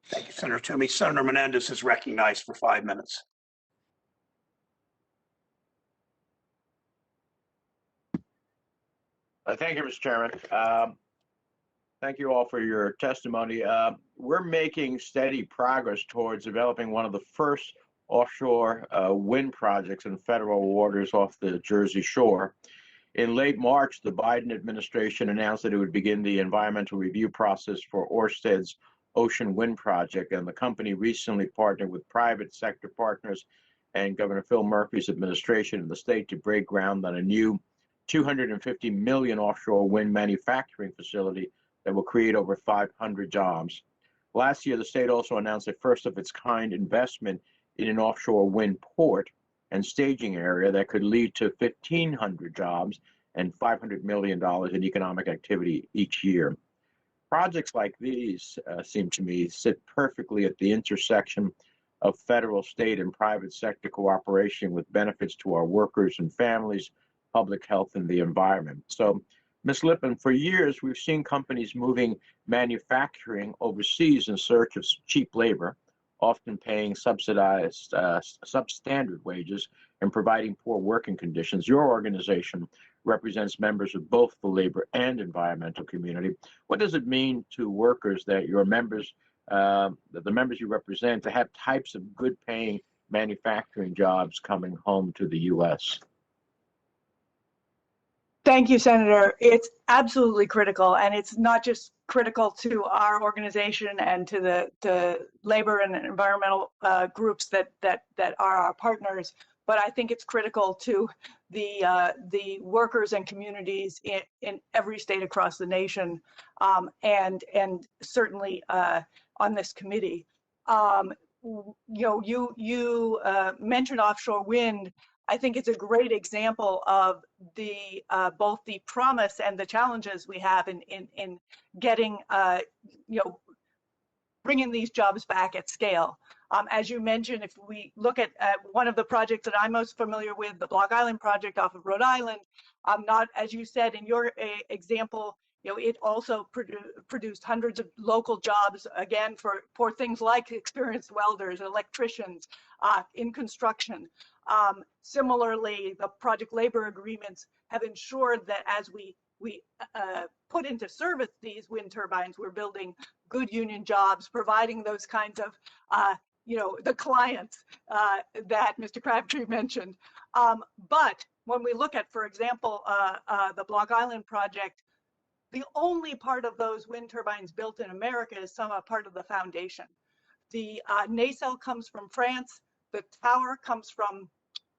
Thank you, Senator Toomey. Senator Menendez is recognized for 5 minutes. Thank you, Mr. Chairman. Thank you all for your testimony. We're making steady progress towards developing one of the first offshore wind projects in federal waters off the Jersey Shore. In late March, the Biden administration announced that it would begin the environmental review process for Ørsted's Ocean Wind Project, and the company recently partnered with private sector partners and Governor Phil Murphy's administration in the state to break ground on a new $250 million offshore wind manufacturing facility that will create over 500 jobs. Last year, the state also announced a first-of-its-kind investment in an offshore wind port and staging area that could lead to 1,500 jobs and $500 million in economic activity each year. Projects like these seem to me sit perfectly at the intersection of federal, state, and private sector cooperation with benefits to our workers and families, public health, and the environment. So Ms. Lipman, for years, we've seen companies moving manufacturing overseas in search of cheap labor, often paying subsidized, substandard wages and providing poor working conditions. Your organization represents members of both the labor and environmental community. What does it mean to workers that your members, the members you represent, to have types of good-paying manufacturing jobs coming home to the U.S.? Thank you, Senator. It's absolutely critical, and it's not just critical to our organization and to the labor and environmental groups that are our partners, but I think it's critical to the workers and communities in every state across the nation, and certainly on this committee. You mentioned offshore wind. I think it's a great example of the both the promise and the challenges we have in getting bringing these jobs back at scale. As you mentioned, if we look at one of the projects that I'm most familiar with, the Block Island project off of Rhode Island, not, as you said in your example, it also produced hundreds of local jobs, again, for things like experienced welders, electricians, in construction. Similarly, the project labor agreements have ensured that as we put into service these wind turbines, we're building good union jobs, providing those kinds of, the clients that Mr. Crabtree mentioned. But when we look at, for example, the Block Island project, the only part of those wind turbines built in America is some part of the foundation. The nacelle comes from France, the tower comes from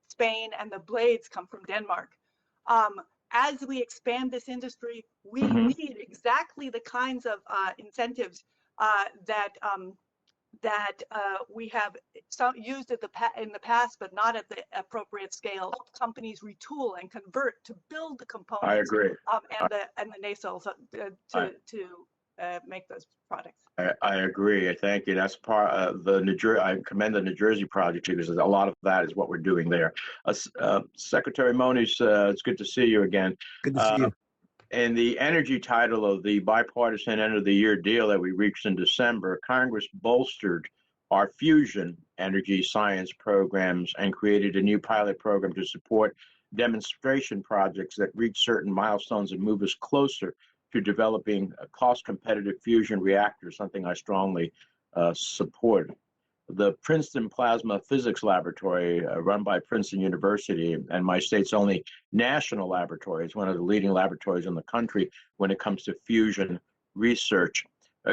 Spain, and the blades come from Denmark. As we expand this industry, we need exactly the kinds of incentives that we have used in the past, but not at the appropriate scale. Companies retool and convert to build the components. I agree. And the nacelles to make those products. I agree. Thank you. That's part of the New Jersey. I commend the New Jersey project because a lot of that is what we're doing there. Secretary Moniz, it's good to see you again. Good to see you. In the energy title of the bipartisan end of the year deal that we reached in December, Congress bolstered our fusion energy science programs and created a new pilot program to support demonstration projects that reach certain milestones and move us closer to developing a cost-competitive fusion reactors, something I strongly support. The Princeton Plasma Physics Laboratory, run by Princeton University, and my state's only national laboratory, is one of the leading laboratories in the country when it comes to fusion research.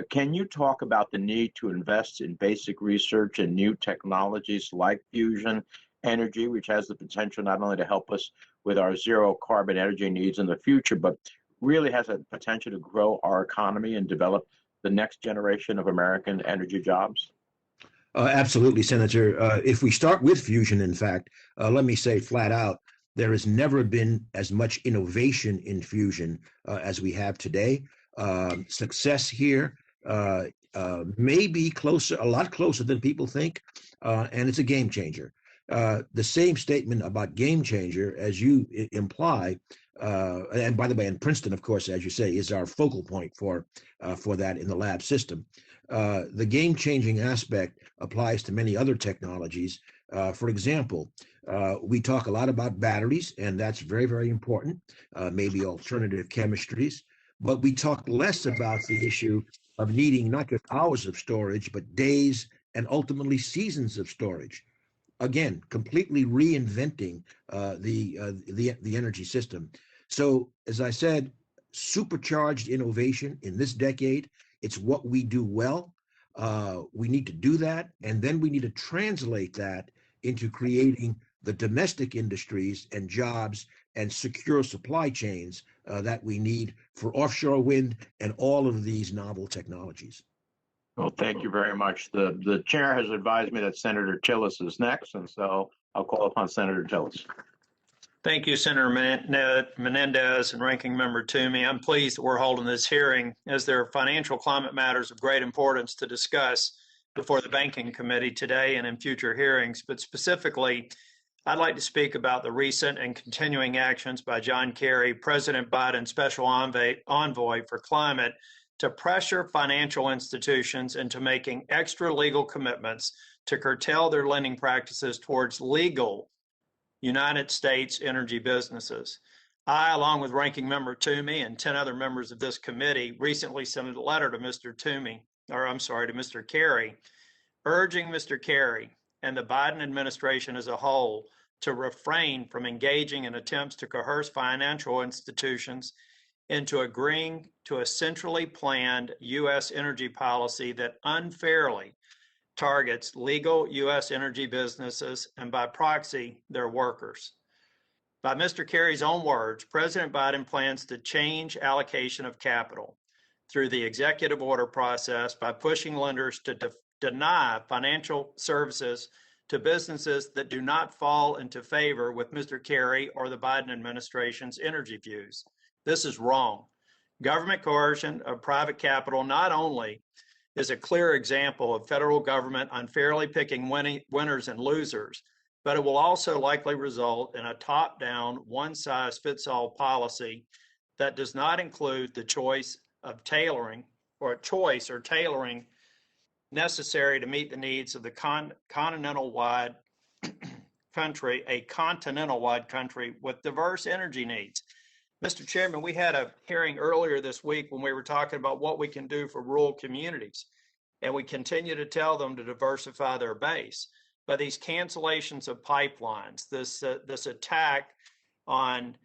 Can you talk about the need to invest in basic research and new technologies like fusion energy, which has the potential not only to help us with our zero carbon energy needs in the future, but really has a potential to grow our economy and develop the next generation of American energy jobs? Absolutely, Senator. If we start with fusion, in fact, let me say flat out, there has never been as much innovation in fusion as we have today. Success here may be closer, a lot closer than people think, and it's a game changer. The same statement about game changer, as you imply, and by the way, in Princeton, of course, as you say, is our focal point for that in the lab system. The game-changing aspect applies to many other technologies. For example, we talk a lot about batteries, and that's very, very important, maybe alternative chemistries, but we talk less about the issue of needing not just hours of storage, but days and ultimately seasons of storage. Again, completely reinventing the energy system. So, as I said, supercharged innovation in this decade. It's what we do well. We need to do that, and then we need to translate that into creating the domestic industries and jobs and secure supply chains that we need for offshore wind and all of these novel technologies. Well, thank you very much. The chair has advised me that Senator Tillis is next, and so I'll call upon Senator Tillis. Thank you, Senator Menendez and Ranking Member Toomey. I'm pleased that we're holding this hearing as there are financial climate matters of great importance to discuss before the Banking Committee today and in future hearings. But specifically, I'd like to speak about the recent and continuing actions by John Kerry, President Biden's special envoy for climate, to pressure financial institutions into making extra legal commitments to curtail their lending practices towards legal United States energy businesses. I, along with Ranking Member Toomey and 10 other members of this committee, recently sent a letter to Mr. Kerry, urging Mr. Kerry and the Biden administration as a whole to refrain from engaging in attempts to coerce financial institutions into agreeing to a centrally planned U.S. energy policy that unfairly targets legal U.S. energy businesses and, by proxy, their workers. By Mr. Kerry's own words, President Biden plans to change allocation of capital through the executive order process by pushing lenders to deny financial services to businesses that do not fall into favor with Mr. Kerry or the Biden administration's energy views. This is wrong. Government coercion of private capital not only is a clear example of federal government unfairly picking winners and losers, but it will also likely result in a top-down, one-size-fits-all policy that does not include the choice or tailoring necessary to meet the needs of the continental-wide country with diverse energy needs. Mr. Chairman, we had a hearing earlier this week when we were talking about what we can do for rural communities, and we continue to tell them to diversify their base. But these cancellations of pipelines, this attack on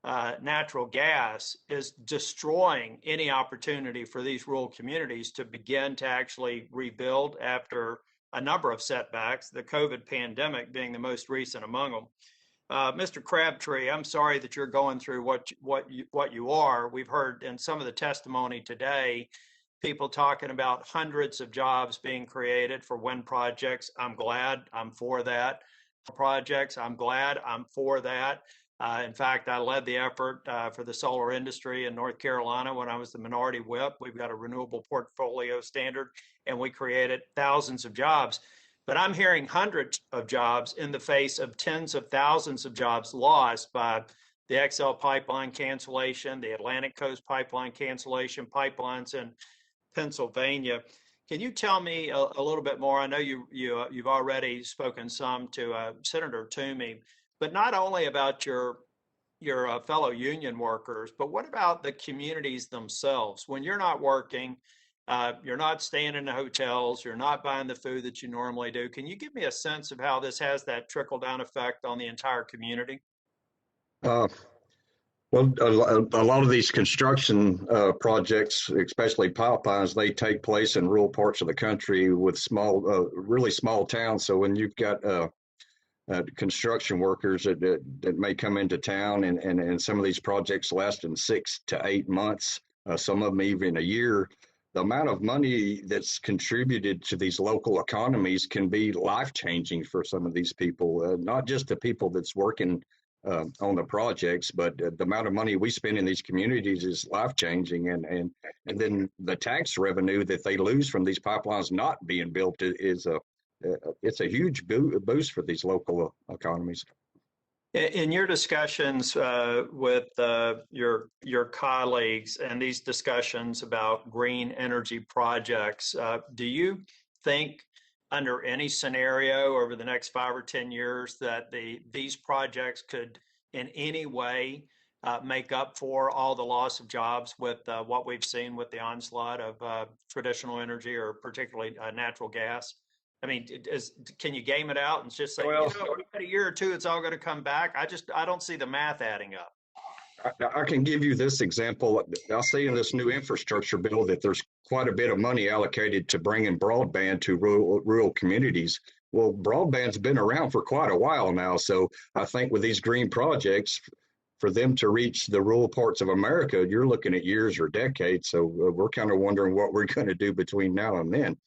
natural gas is destroying any opportunity for these rural communities to begin to actually rebuild after a number of setbacks, the COVID pandemic being the most recent among them. Mr. Crabtree, I'm sorry that you're going through what you are. We've heard in some of the testimony today, people talking about hundreds of jobs being created for wind projects. I'm glad. I'm for that. Projects. I'm glad. I'm for that. In fact, I led the effort for the solar industry in North Carolina when I was the minority whip. We've got a renewable portfolio standard, and we created thousands of jobs. But I'm hearing hundreds of jobs in the face of tens of thousands of jobs lost by the XL pipeline cancellation, the Atlantic Coast pipeline cancellation, pipelines in Pennsylvania. Can you tell me a little bit more? I know you've already spoken some to Senator Toomey, but not only about your fellow union workers, but what about the communities themselves? When you're not working, you're not staying in the hotels, you're not buying the food that you normally do. Can you give me a sense of how this has that trickle-down effect on the entire community? Well, a lot of these construction projects, especially pipelines, they take place in rural parts of the country with really small towns. So when you've got construction workers that may come into town, and some of these projects last in 6 to 8 months, some of them even a year, the amount of money that's contributed to these local economies can be life-changing for some of these people, not just the people that's working on the projects, but the amount of money we spend in these communities is life-changing. And then the tax revenue that they lose from these pipelines not being built it's a huge boost for these local economies. In your discussions with your colleagues and these discussions about green energy projects, do you think under any scenario over the next 5 or 10 years that these projects could in any way make up for all the loss of jobs with what we've seen with the onslaught of traditional energy, or particularly natural gas? I mean, can you game it out and just say, in a year or two, it's all going to come back? I don't see the math adding up. I can give you this example. I'll see in this new infrastructure bill that there's quite a bit of money allocated to bringing broadband to rural communities. Well, broadband's been around for quite a while now. So I think with these green projects, for them to reach the rural parts of America, you're looking at years or decades. So we're kind of wondering what we're going to do between now and then.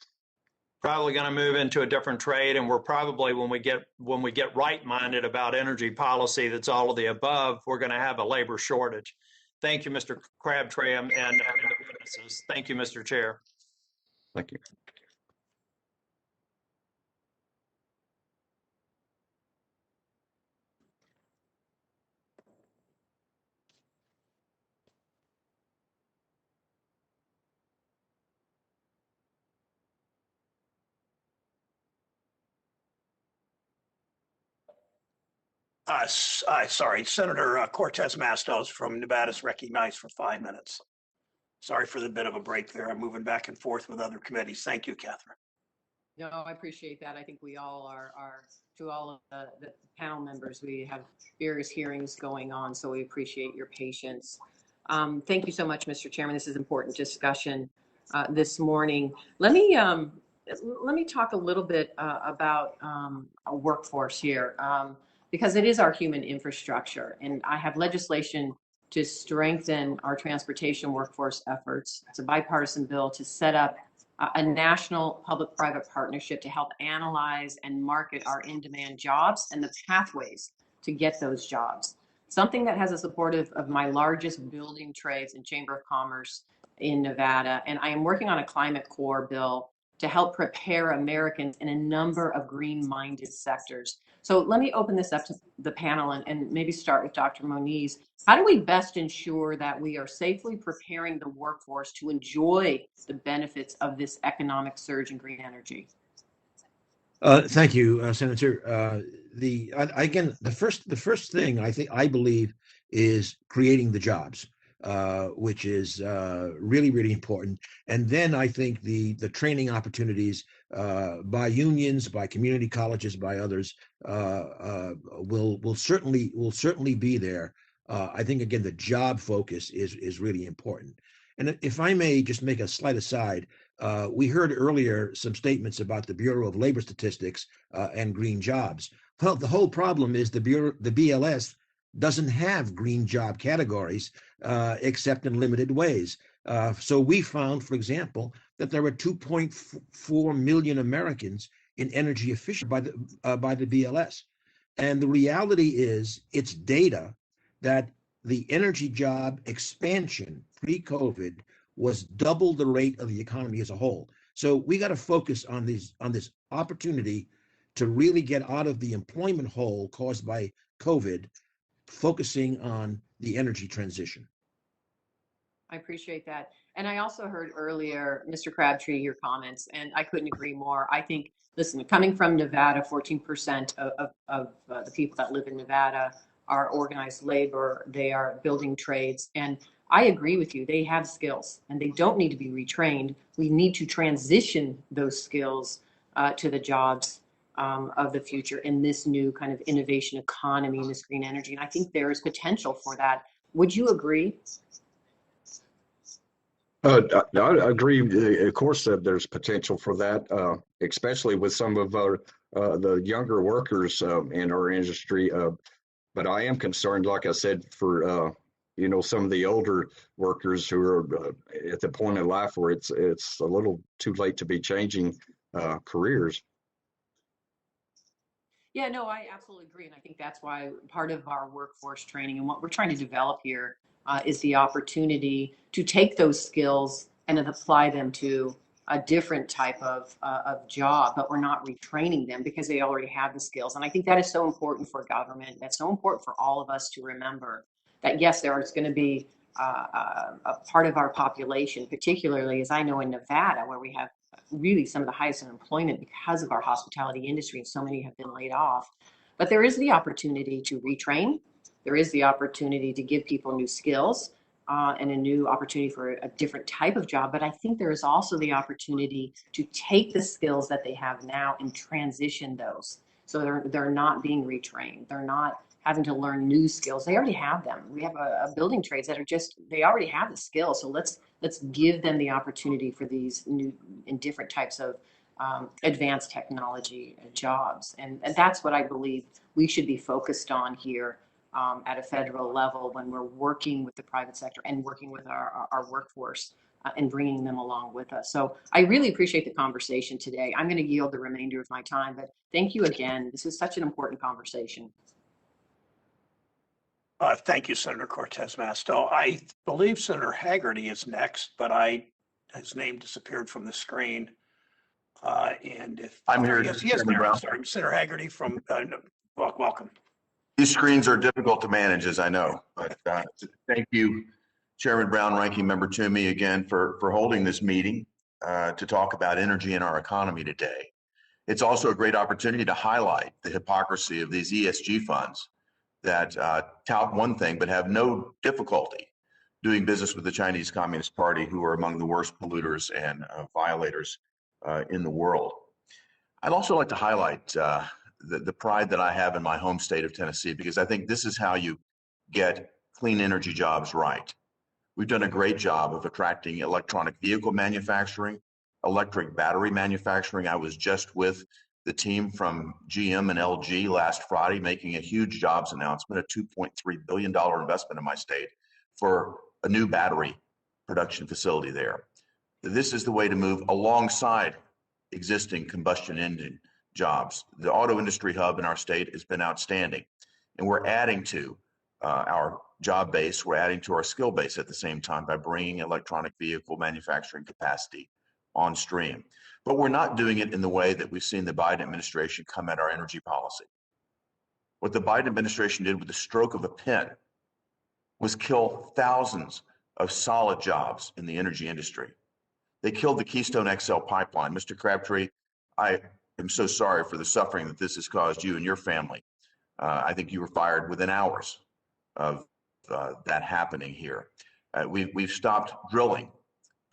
Probably going to move into a different trade, and we're probably, when we get right-minded about energy policy that's all of the above, we're going to have a labor shortage. Thank you, Mr. Crabtree, and the witnesses. Thank you, Mr. Chair. Thank you. Sorry, Senator Cortez Masto from Nevada is recognized for 5 minutes. Sorry for the bit of a break there. I'm moving back and forth with other committees. Thank you, Catherine. No, I appreciate that. I think we all are to all of the panel members, we have various hearings going on, so we appreciate your patience. Thank you so much, Mr. Chairman. This is important discussion this morning. Let me talk a little bit about a workforce here, because it is our human infrastructure, and I have legislation to strengthen our transportation workforce efforts. It's a bipartisan bill to set up a national public-private partnership to help analyze and market our in-demand jobs and the pathways to get those jobs. Something that has the support of my largest building trades and Chamber of Commerce in Nevada. And I am working on a climate core bill to help prepare Americans in a number of green-minded sectors. So let me open this up to the panel and maybe start with Dr. Moniz. How do we best ensure that we are safely preparing the workforce to enjoy the benefits of this economic surge in green energy? Thank you, Senator. The first thing I believe is creating the jobs, which is really, really important. And then I think the training opportunities by unions, by community colleges, by others will certainly be there. I think again the job focus is really important. And if I may just make a slight aside, we heard earlier some statements about the Bureau of Labor Statistics and green jobs. Well, the whole problem is the BLS doesn't have green job categories except in limited ways. So we found, for example, that there were 2.4 million Americans in energy efficient by the BLS. And the reality is it's data that the energy job expansion pre-COVID was double the rate of the economy as a whole. So we got to focus on this opportunity to really get out of the employment hole caused by COVID, focusing on the energy transition. I appreciate that. And I also heard earlier, Mr. Crabtree, your comments, and I couldn't agree more. I think, listen, coming from Nevada, 14% of the people that live in Nevada are organized labor, they are building trades. And I agree with you, they have skills and they don't need to be retrained. We need to transition those skills to the jobs of the future in this new kind of innovation economy and this green energy. And I think there is potential for that. Would you agree? I agree. Of course, there's potential for that, especially with some of the younger workers in our industry. But I am concerned, like I said, for some of the older workers who are at the point in life where it's a little too late to be changing careers. Yeah, no, I absolutely agree. And I think that's why part of our workforce training and what we're trying to develop here is the opportunity to take those skills and apply them to a different type of job, but we're not retraining them because they already have the skills. And I think that is so important for government. That's so important for all of us to remember that, yes, there is going to be a part of our population, particularly as I know in Nevada, where we have really some of the highest unemployment because of our hospitality industry, and so many have been laid off. But there is the opportunity to retrain. There is the opportunity to give people new skills and a new opportunity for a different type of job. But I think there is also the opportunity to take the skills that they have now and transition those. So they're not being retrained. They're not having to learn new skills. They already have them. We have a building trades that are they already have the skills. So let's give them the opportunity for these new and different types of advanced technology jobs. And that's what I believe we should be focused on here at a federal level when we're working with the private sector and working with our workforce and bringing them along with us. So I really appreciate the conversation today. I'm going to yield the remainder of my time, but thank you again. This is such an important conversation. Thank you, Senator Cortez Masto. I believe Senator Haggerty is next, but his name disappeared from the screen. And if I'm here, yes, Chairman Brown. Sorry, Senator Haggerty from welcome. These screens are difficult to manage, as I know, but thank you, Chairman Brown, Ranking Member Toomey, again for holding this meeting to talk about energy in our economy today. It's also a great opportunity to highlight the hypocrisy of these ESG funds that tout one thing but have no difficulty doing business with the Chinese Communist Party, who are among the worst polluters and violators in the world. I'd also like to highlight the pride that I have in my home state of Tennessee, because I think this is how you get clean energy jobs right. We've done a great job of attracting electronic vehicle manufacturing, electric battery manufacturing. I was just with the team from GM and LG last Friday, making a huge jobs announcement, a $2.3 billion investment in my state for a new battery production facility there. This is the way to move alongside existing combustion engine jobs. The auto industry hub in our state has been outstanding, and we're adding to our job base, we're adding to our skill base at the same time by bringing electronic vehicle manufacturing capacity on stream. But we're not doing it in the way that we've seen the Biden administration come at our energy policy. What the Biden administration did with the stroke of a pen was kill thousands of solid jobs in the energy industry. They killed the Keystone XL pipeline. Mr. Crabtree, I am so sorry for the suffering that this has caused you and your family. I think you were fired within hours of that happening here. We've stopped drilling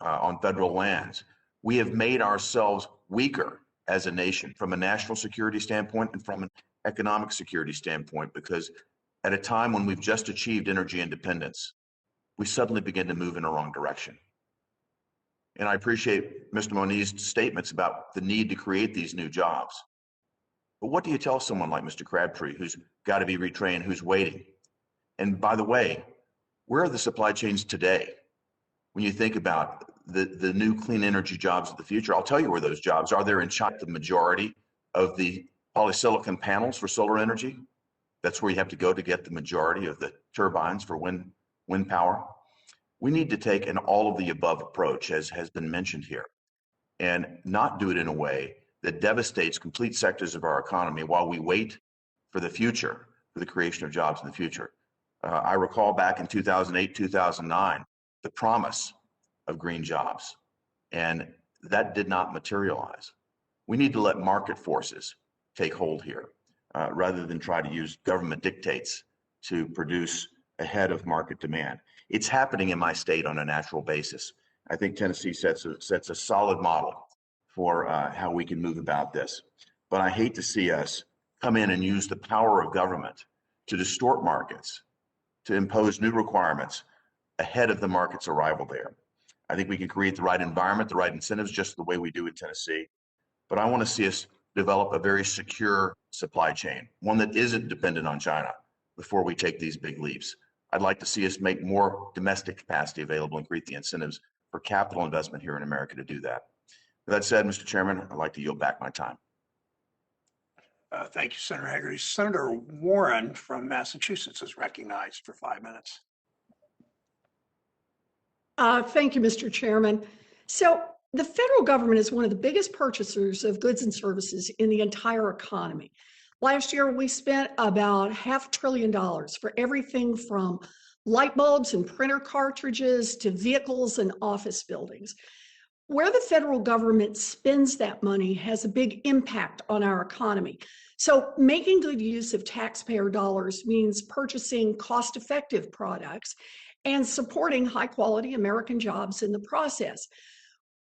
on federal lands. We have made ourselves weaker as a nation from a national security standpoint and from an economic security standpoint, because at a time when we've just achieved energy independence, we suddenly begin to move in the wrong direction. And I appreciate Mr. Moniz's statements about the need to create these new jobs. But what do you tell someone like Mr. Crabtree, who's got to be retrained, who's waiting? And by the way, where are the supply chains today? When you think about the new clean energy jobs of the future, I'll tell you where those jobs are. They're in China. The majority of the polysilicon panels for solar energy, that's where you have to go to get the majority of the turbines for wind power. We need to take an all of the above approach, as has been mentioned here, and not do it in a way that devastates complete sectors of our economy while we wait for the future, for the creation of jobs in the future. I recall back in 2008, 2009, the promise of green jobs, and that did not materialize. We need to let market forces take hold here, rather than try to use government dictates to produce ahead of market demand. It's happening in my state on a natural basis. I think Tennessee sets a solid model for how we can move about this. But I hate to see us come in and use the power of government to distort markets, to impose new requirements ahead of the market's arrival there. I think we can create the right environment, the right incentives, just the way we do in Tennessee. But I want to see us develop a very secure supply chain, one that isn't dependent on China, before we take these big leaps. I'd like to see us make more domestic capacity available and create the incentives for capital investment here in America to do that. With that said, Mr. Chairman, I'd like to yield back my time. Thank you, Senator Hagerty. Senator Warren from Massachusetts is recognized for 5 minutes. Thank you, Mr. Chairman. So the federal government is one of the biggest purchasers of goods and services in the entire economy. Last year, we spent about $500 billion for everything from light bulbs and printer cartridges to vehicles and office buildings. Where the federal government spends that money has a big impact on our economy. So making good use of taxpayer dollars means purchasing cost-effective products and supporting high-quality American jobs in the process.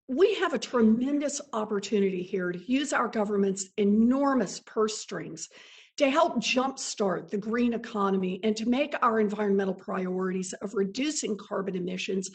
We have a tremendous opportunity here to use our government's enormous purse strings to help jumpstart the green economy and to make our environmental priorities of reducing carbon emissions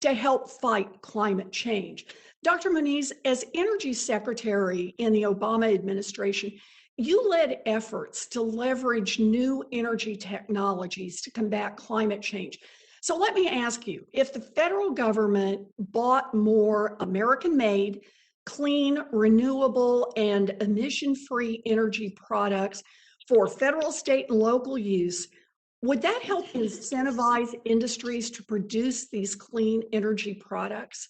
to help fight climate change. Dr. Moniz, as Energy Secretary in the Obama administration, you led efforts to leverage new energy technologies to combat climate change. So let me ask you, if the federal government bought more American-made, clean, renewable, and emission-free energy products for federal, state, and local use, would that help incentivize industries to produce these clean energy products?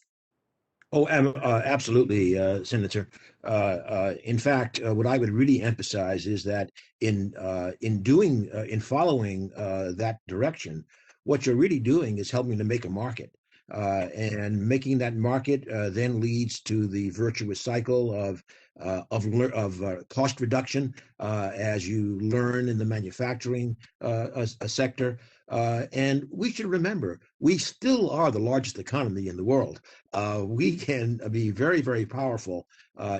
Oh, absolutely, Senator. In fact, what I would really emphasize is that in following that direction, what you're really doing is helping to make a market. And making that market then leads to the virtuous cycle of cost reduction as you learn in the manufacturing a sector. And we should remember, we still are the largest economy in the world. We can be very, very powerful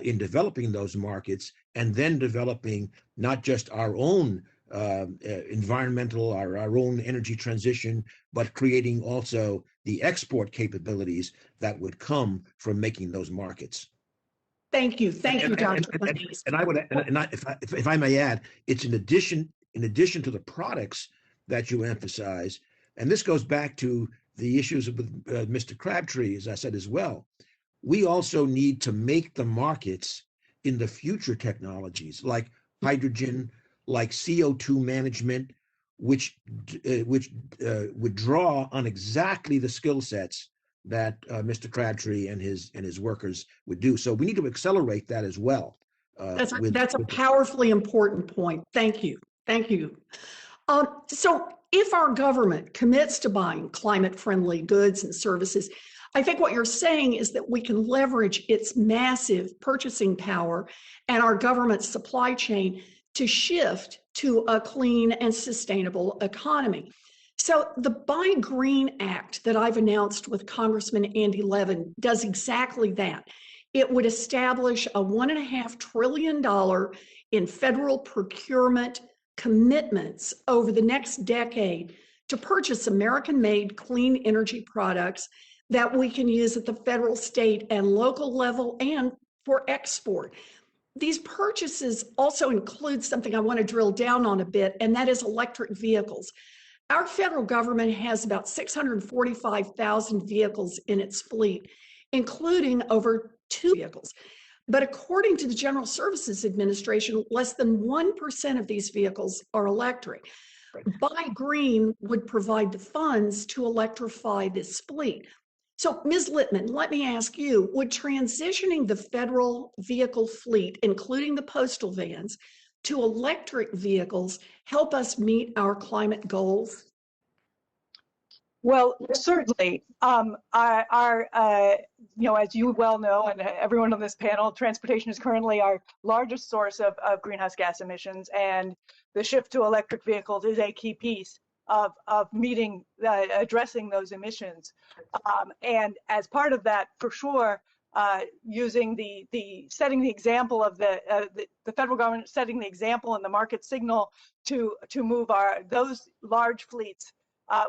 in developing those markets and then developing not just our own environmental, our own energy transition, but creating also the export capabilities that would come from making those markets. Thank you, Dr. Menendez. And I would, if I may add, it's in addition to the products that you emphasize, and this goes back to the issues with Mr. Crabtree, as I said as well. We also need to make the markets in the future technologies like hydrogen, like CO2 management, which would draw on exactly the skill sets that Mr. Crabtree and his workers would do. So we need to accelerate that as well. That's a powerfully important point. Thank you. So if our government commits to buying climate-friendly goods and services, I think what you're saying is that we can leverage its massive purchasing power and our government's supply chain to shift to a clean and sustainable economy. So the Buy Green Act that I've announced with Congressman Andy Levin does exactly that. It would establish a $1.5 trillion in federal procurement commitments over the next decade to purchase American-made clean energy products that we can use at the federal, state, and local level and for export. These purchases also include something I want to drill down on a bit, and that is electric vehicles. Our federal government has about 645,000 vehicles in its fleet, including over 2 vehicles. But according to the General Services Administration, less than 1% of these vehicles are electric. Buy Green would provide the funds to electrify this fleet. So, Ms. Lipman, let me ask you, would transitioning the federal vehicle fleet, including the postal vans, to electric vehicles help us meet our climate goals? Well, certainly. As you well know, and everyone on this panel, transportation is currently our largest source of greenhouse gas emissions, and the shift to electric vehicles is a key piece of addressing those emissions. And as part of that, for sure, using setting the example of the federal government setting the example and the market signal to move those large fleets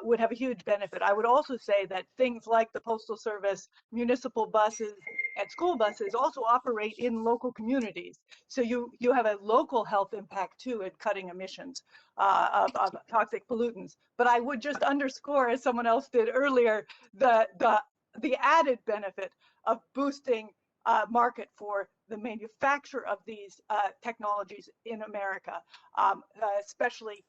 would have a huge benefit. I would also say that things like the Postal Service, municipal buses, and school buses also operate in local communities. So you have a local health impact too in cutting emissions of toxic pollutants. But I would just underscore, as someone else did earlier, the added benefit of boosting market for the manufacture of these technologies in America, especially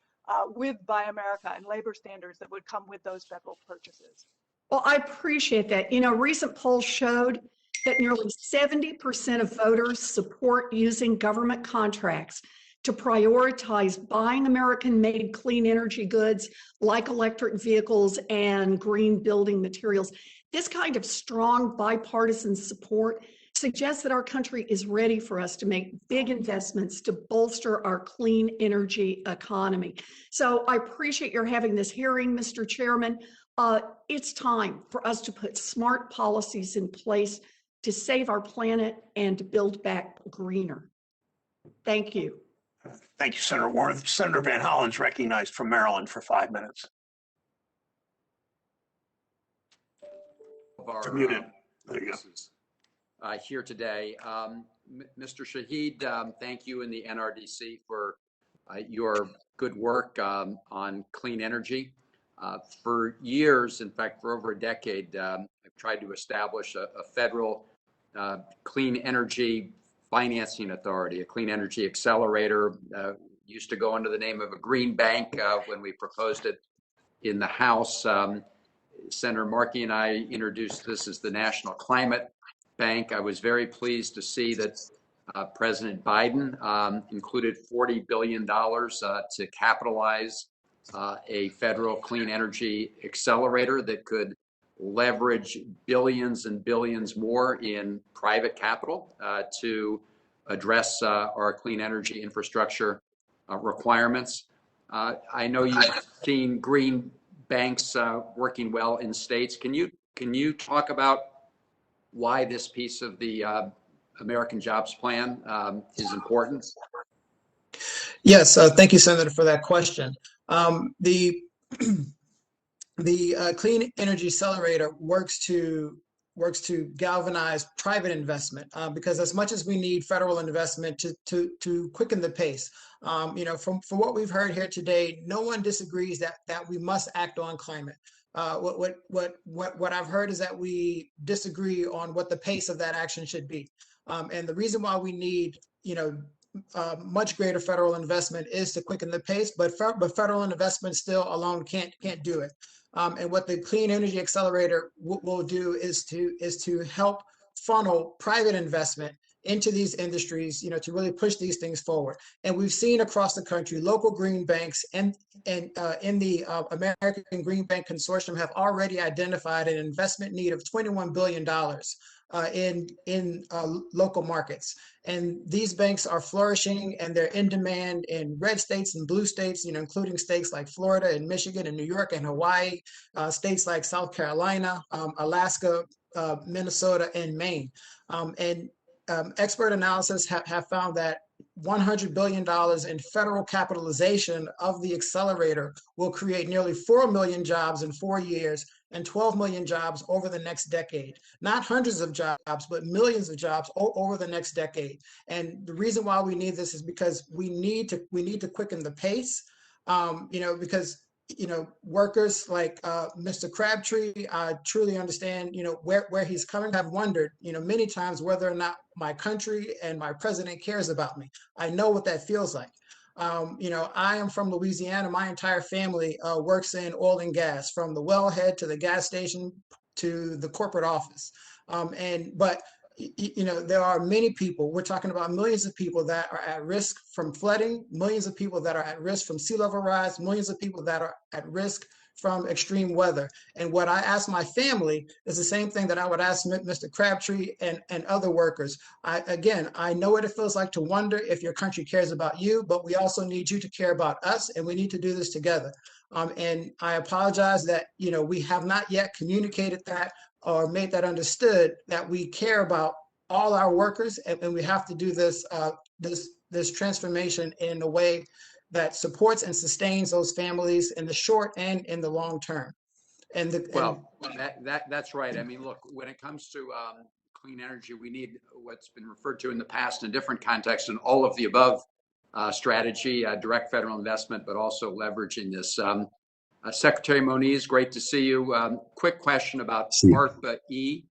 with Buy America and labor standards that would come with those federal purchases. Well, I appreciate that. Recent polls showed that nearly 70% of voters support using government contracts to prioritize buying American-made clean energy goods like electric vehicles and green building materials. This kind of strong bipartisan support suggests that our country is ready for us to make big investments to bolster our clean energy economy. So I appreciate your having this hearing, Mr. Chairman. It's time for us to put smart policies in place to save our planet and to build back greener. Thank you. Thank you, Senator Warren. Senator Van Hollen's recognized from Maryland for 5 minutes. You're muted. There you go. Here today. Mr. Shahid, thank you and the NRDC for your good work on clean energy. For years, in fact, for over a decade, I've tried to establish a federal clean energy financing authority, a clean energy accelerator. Used to go under the name of a green bank when we proposed it in the House. Senator Markey and I introduced this as the National Climate Bank. I was very pleased to see that President Biden included $40 billion to capitalize a federal clean energy accelerator that could leverage billions and billions more in private capital to address our clean energy infrastructure requirements. I know you've seen green banks working well in states. Can you talk about why this piece of the American Jobs Plan is important? Yes, thank you, Senator, for that question. The Clean Energy Accelerator works to galvanize private investment because as much as we need federal investment to quicken the pace, from what we've heard here today, no one disagrees that we must act on climate. What I've heard is that we disagree on what the pace of that action should be, and the reason why we need much greater federal investment is to quicken the pace, but federal investment still alone can't do it. And what the Clean Energy Accelerator will do is to help funnel private investment into these industries, to really push these things forward. And we've seen across the country, local green banks and in the American Green Bank Consortium have already identified an investment need of $21 billion in local markets. And these banks are flourishing and they're in demand in red states and blue states, including states like Florida and Michigan and New York and Hawaii, states like South Carolina, Alaska, Minnesota, and Maine. Expert analysis have found that $100 billion in federal capitalization of the accelerator will create nearly 4 million jobs in 4 years and 12 million jobs over the next decade. Not hundreds of jobs, but millions of jobs over the next decade. And the reason why we need this is because we need to quicken the pace, because workers like Mr. Crabtree, I truly understand, where he's coming. I've wondered, many times whether or not my country and my president cares about me. I know what that feels like. I am from Louisiana. My entire family works in oil and gas, from the wellhead to the gas station to the corporate office. But there are many people, we're talking about millions of people that are at risk from flooding, millions of people that are at risk from sea level rise, millions of people that are at risk from extreme weather. And what I ask my family is the same thing that I would ask Mr. Crabtree and other workers. I know what it feels like to wonder if your country cares about you, but we also need you to care about us, and we need to do this together. And I apologize that, we have not yet communicated that or made that understood, that we care about all our workers, and we have to do this this transformation in a way that supports and sustains those families in the short and in the long term. That's right. I mean, look, when it comes to clean energy, we need what's been referred to in the past in different contexts and all of the above strategy, direct federal investment, but also leveraging this. Secretary Moniz, great to see you. Quick question about ARPA-E.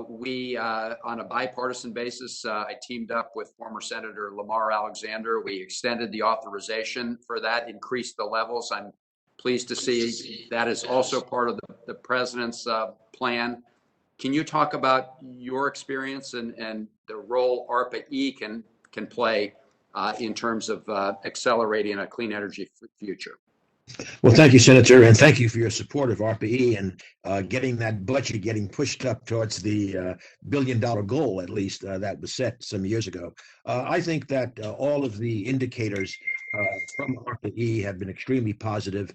We, on a bipartisan basis, I teamed up with former Senator Lamar Alexander. We extended the authorization for that, increased the levels. I'm pleased to see that is also part of the president's plan. Can you talk about your experience and the role ARPA-E can play in terms of accelerating a clean energy future? Well, thank you, Senator, and thank you for your support of ARPA-E and getting that budget pushed up towards the $1 billion goal, at least, that was set some years ago. I think that all of the indicators from ARPA-E have been extremely positive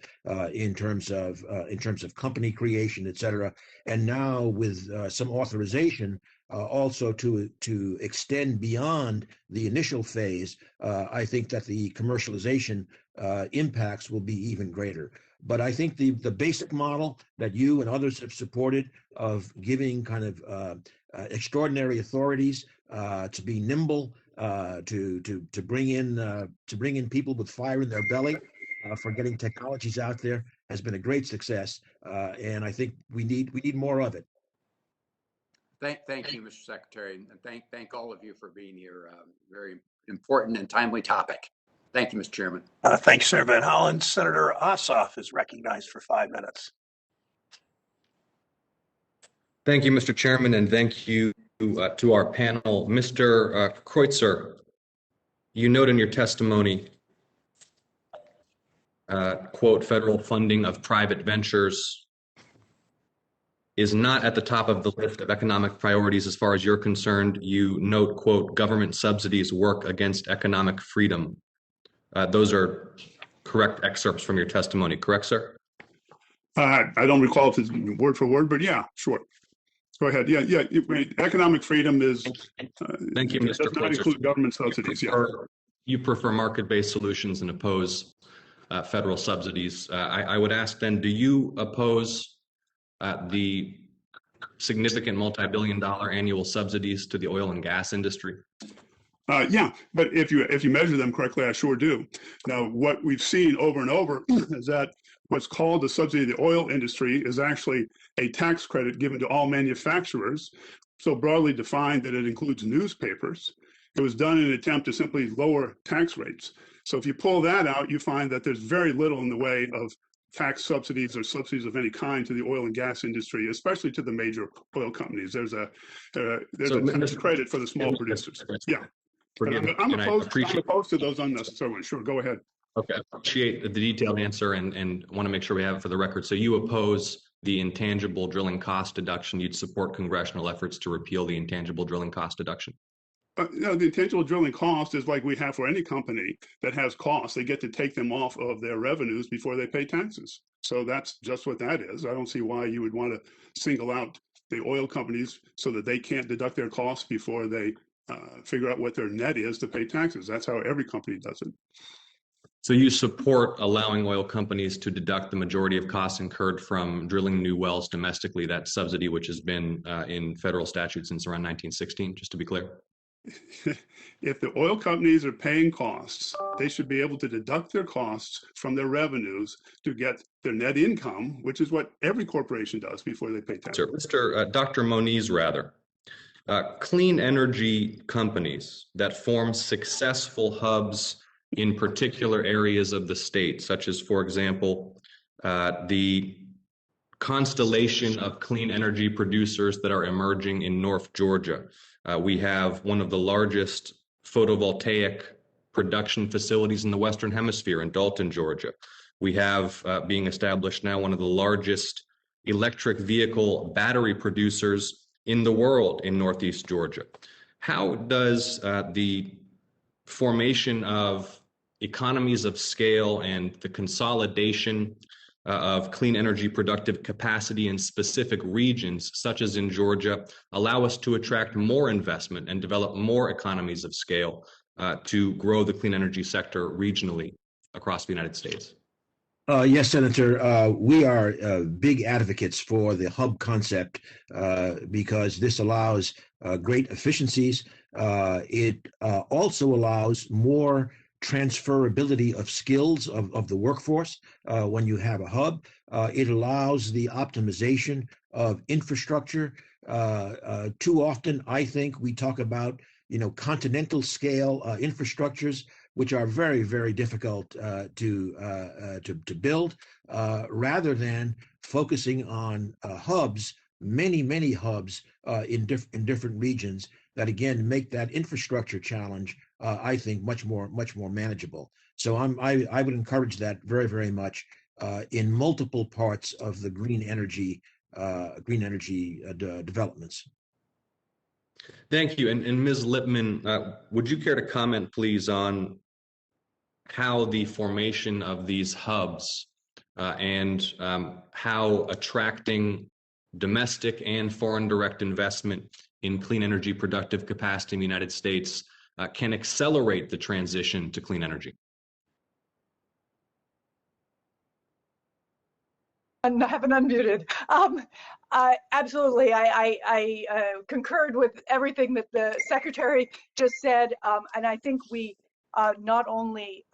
in terms of company creation, et cetera. And now with some authorization also to extend beyond the initial phase, I think that the commercialization impacts will be even greater. But I think the basic model that you and others have supported of giving kind of extraordinary authorities to be nimble, to bring in people with fire in their belly for getting technologies out there has been a great success, and I think we need more of it. Thank you, Mr. Secretary, and thank all of you for being here. Very important and timely topic. Thank you, Mr. Chairman. Thanks, Senator Van Hollen. Senator Ossoff is recognized for 5 minutes. Thank you, Mr. Chairman, and thank you to our panel. Mr. Kreutzer, you note in your testimony, quote, federal funding of private ventures is not at the top of the list of economic priorities as far as you're concerned. You note, quote, government subsidies work against economic freedom. Those are correct excerpts from your testimony, correct, sir? I don't recall if it's word for word, but yeah, sure. Go ahead. Yeah. Economic freedom is. Thank you, Mr. Does not include government subsidies. You prefer market-based solutions and oppose federal subsidies. I would ask then, do you oppose the significant multi-billion-dollar annual subsidies to the oil and gas industry? Yeah, but if you measure them correctly, I sure do. Now, what we've seen over and over is that what's called the subsidy of the oil industry is actually a tax credit given to all manufacturers, so broadly defined that it includes newspapers. It was done in an attempt to simply lower tax rates. So if you pull that out, you find that there's very little in the way of tax subsidies or subsidies of any kind to the oil and gas industry, especially to the major oil companies. There's a tax credit for the small producers. Yeah. I'm opposed to those unnecessary ones. Sure, go ahead. Okay, I appreciate the detailed answer and want to make sure we have it for the record. So you oppose the intangible drilling cost deduction. You'd support congressional efforts to repeal the intangible drilling cost deduction? No, the intangible drilling cost is like we have for any company that has costs. They get to take them off of their revenues before they pay taxes. So that's just what that is. I don't see why you would want to single out the oil companies so that they can't deduct their costs before they figure out what their net is to pay taxes. That's how every company does it. So you support allowing oil companies to deduct the majority of costs incurred from drilling new wells domestically, that subsidy which has been in federal statute since around 1916, just to be clear? If the oil companies are paying costs, they should be able to deduct their costs from their revenues to get their net income, which is what every corporation does before they pay taxes. Dr. Moniz, rather. Clean energy companies that form successful hubs in particular areas of the state, such as, for example, the constellation of clean energy producers that are emerging in North Georgia. We have one of the largest photovoltaic production facilities in the Western Hemisphere in Dalton, Georgia. We have being established now one of the largest electric vehicle battery producers in the world in Northeast Georgia. How does the formation of economies of scale and the consolidation of clean energy productive capacity in specific regions, such as in Georgia, allow us to attract more investment and develop more economies of scale to grow the clean energy sector regionally across the United States? Yes, Senator. We are big advocates for the hub concept because this allows great efficiencies. It also allows more transferability of skills of the workforce when you have a hub. It allows the optimization of infrastructure. Too often, I think we talk about continental scale infrastructures, which are very, very difficult to build, rather than focusing on hubs, many hubs in different regions that again make that infrastructure challenge, I think, much more manageable. So I would encourage that very, very much in multiple parts of the green energy developments. Thank you. And Ms. Lipman, would you care to comment, please, on how the formation of these hubs and how attracting domestic and foreign direct investment in clean energy productive capacity in the United States can accelerate the transition to clean energy? I haven't unmuted. Absolutely, I concurred with everything that the Secretary just said, and I think we not only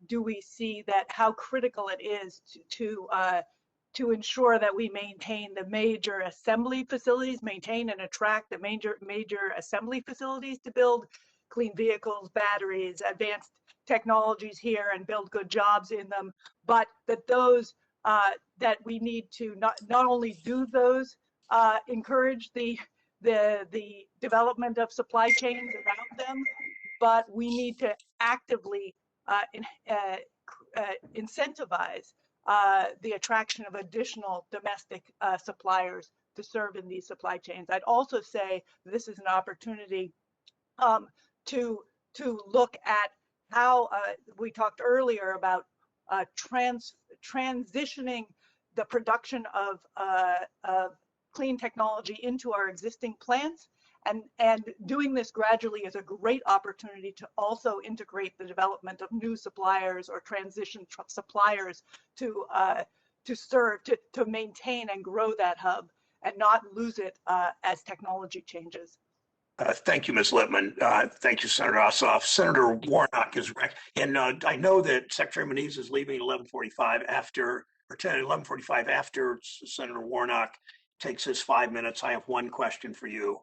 do we see that how critical it is to ensure that we maintain the major assembly facilities, maintain and attract the major assembly facilities to build clean vehicles, batteries, advanced technologies here and build good jobs in them, but that those that we need to not only do those, encourage the development of supply chains around them, but we need to actively incentivize the attraction of additional domestic suppliers to serve in these supply chains. I'd also say this is an opportunity to look at how we talked earlier about transitioning the production of clean technology into our existing plants. And doing this gradually is a great opportunity to also integrate the development of new suppliers or transition suppliers to serve, to maintain and grow that hub and not lose it as technology changes. Thank you, Ms. Lipman. Thank you, Senator Ossoff. Senator Warnock is and I know that Secretary Menendez is leaving at 11:45 after, or 11:45 after Senator Warnock takes his 5 minutes. I have one question for you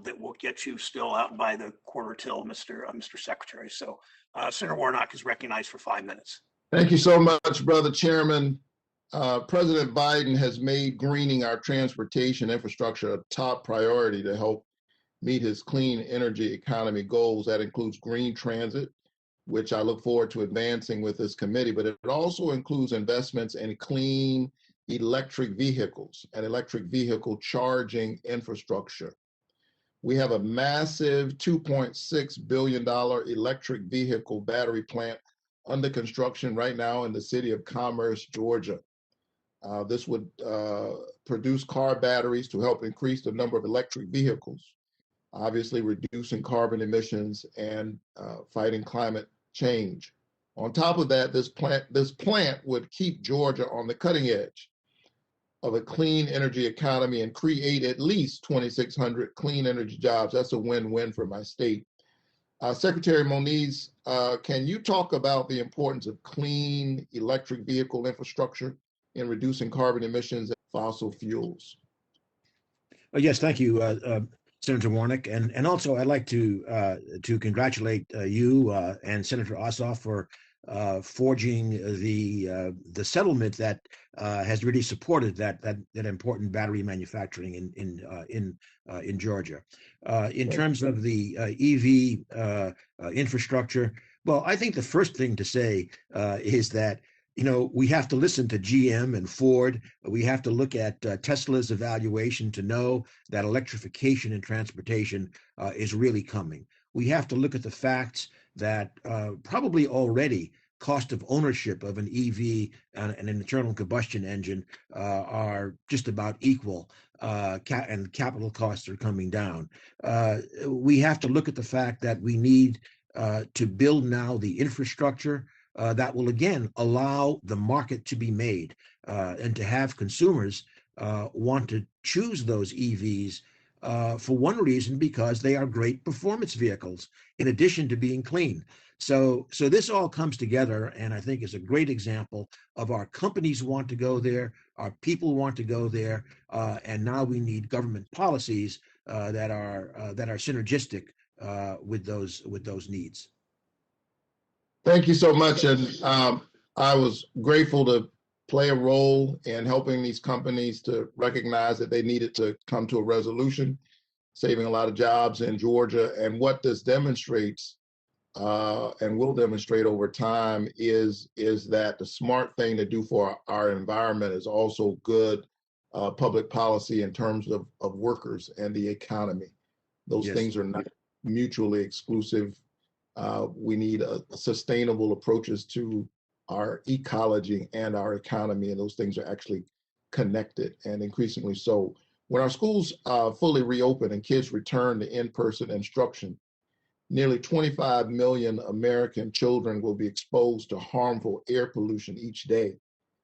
that will get you still out by the quarter till, Mr. Secretary. So Senator Warnock is recognized for 5 minutes. Thank you so much, Brother Chairman. President Biden has made greening our transportation infrastructure a top priority to help meet his clean energy economy goals. That includes green transit, which I look forward to advancing with this committee, but it also includes investments in clean electric vehicles and electric vehicle charging infrastructure. We have a massive $2.6 billion electric vehicle battery plant under construction right now in the city of Commerce, Georgia. This would produce car batteries to help increase the number of electric vehicles, obviously reducing carbon emissions and fighting climate change. On top of that, this plant would keep Georgia on the cutting edge of a clean energy economy and create at least 2,600 clean energy jobs. That's a win-win for my state. Secretary Moniz, can you talk about the importance of clean electric vehicle infrastructure in reducing carbon emissions and fossil fuels? Yes, thank you, Senator Warnock, and also I'd like to congratulate you and Senator Ossoff for forging the settlement that has really supported that important battery manufacturing in Georgia. In terms of the EV infrastructure, well, I think the first thing to say is that we have to listen to GM and Ford. We have to look at Tesla's evaluation to know that electrification in transportation is really coming. We have to look at the facts that probably already cost of ownership of an EV and an internal combustion engine are just about equal, and capital costs are coming down. We have to look at the fact that we need to build now the infrastructure that will again allow the market to be made and to have consumers want to choose those EVs for one reason, because they are great performance vehicles in addition to being clean. So this all comes together, and I think is a great example of our companies want to go there, our people want to go there, and now we need government policies that are synergistic with those needs. Thank you so much, and I was grateful to play a role in helping these companies to recognize that they needed to come to a resolution, saving a lot of jobs in Georgia. And what this demonstrates, and will demonstrate over time, is that the smart thing to do for our environment is also good public policy in terms of workers and the economy. Those Yes. things are not mutually exclusive. We need sustainable approaches to our ecology and our economy, and those things are actually connected, and increasingly so. When our schools fully reopen and kids return to in-person instruction, nearly 25 million American children will be exposed to harmful air pollution each day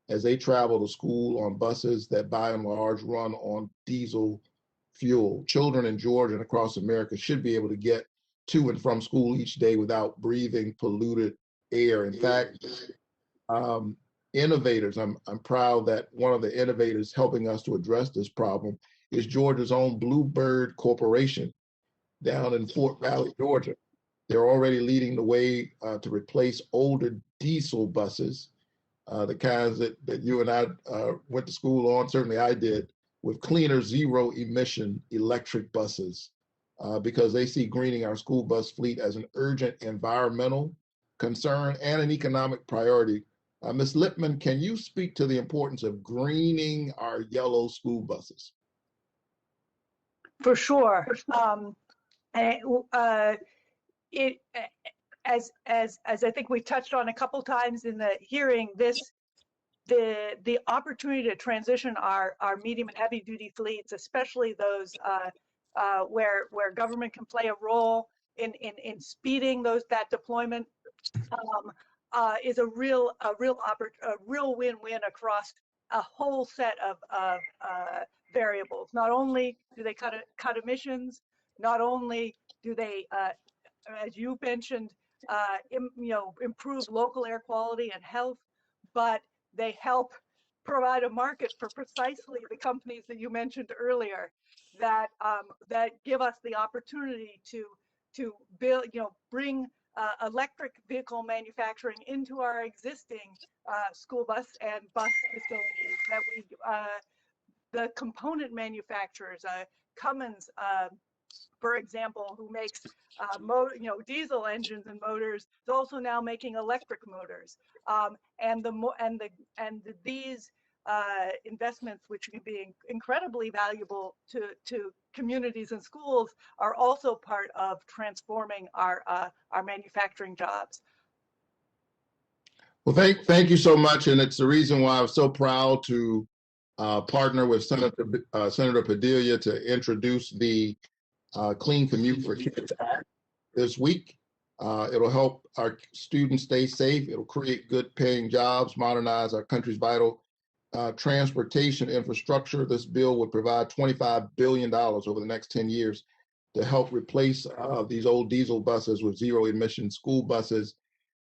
as they travel to school on buses that by and large run on diesel fuel. Children in Georgia and across America should be able to get to and from school each day without breathing polluted air. In fact, innovators, I'm proud that one of the innovators helping us to address this problem is Georgia's own Bluebird Corporation down in Fort Valley, Georgia. They're already leading the way to replace older diesel buses, the kinds that you and I went to school on, certainly I did, with cleaner zero emission electric buses. Because they see greening our school bus fleet as an urgent environmental concern and an economic priority. Ms. Lipman, can you speak to the importance of greening our yellow school buses? For sure. And, it, as I think we touched on a couple times in the hearing, the opportunity to transition our medium and heavy duty fleets, especially those where government can play a role in speeding that deployment, is a real win-win across a whole set of variables. Not only do they cut emissions, not only do they, as you mentioned, improve local air quality and health, but they help provide a market for precisely the companies that you mentioned earlier that give us the opportunity to build, bring electric vehicle manufacturing into our existing school bus and bus facilities. That the component manufacturers, Cummins, for example, who makes diesel engines and motors, is also now making electric motors. These investments, which can be incredibly valuable to communities and schools, are also part of transforming our manufacturing jobs. Well, thank you so much, and it's the reason why I'm so proud to partner with Senator Padilla to introduce the Clean Commute for Kids Act this week. It'll help our students stay safe. It'll create good paying jobs, modernize our country's vital transportation infrastructure. This bill would provide $25 billion over the next 10 years to help replace these old diesel buses with zero emission school buses.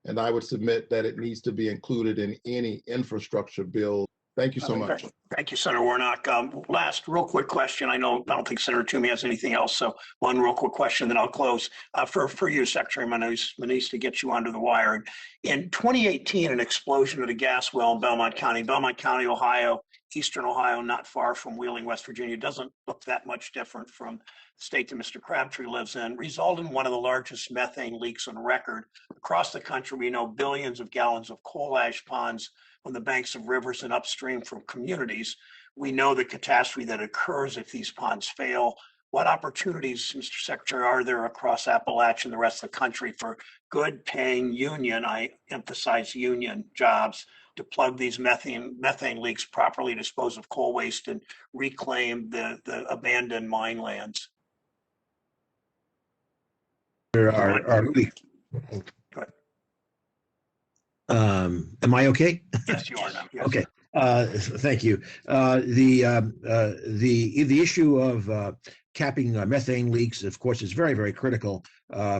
And I would submit that it needs to be included in any infrastructure bill. Thank you so much. Thank you, Senator Warnock. Last real quick question. I don't think Senator Toomey has anything else. So one real quick question, then I'll close. For you, Secretary Menendez, to get you under the wire. In 2018, an explosion at a gas well in Belmont County, Ohio, eastern Ohio, not far from Wheeling, West Virginia, doesn't look that much different from the state that Mr. Crabtree lives in, resulted in one of the largest methane leaks on record. Across the country, we know billions of gallons of coal ash ponds on the banks of rivers and upstream from communities. We know the catastrophe that occurs if these ponds fail. What opportunities, Mr. Secretary, are there across Appalachia and the rest of the country for good paying union, I emphasize union, jobs to plug these methane leaks, properly dispose of coal waste, and reclaim the abandoned mine lands? There are really. Am I okay? Yes, you are now. Yes. Okay. Thank you. The issue of capping methane leaks, of course, is very, very critical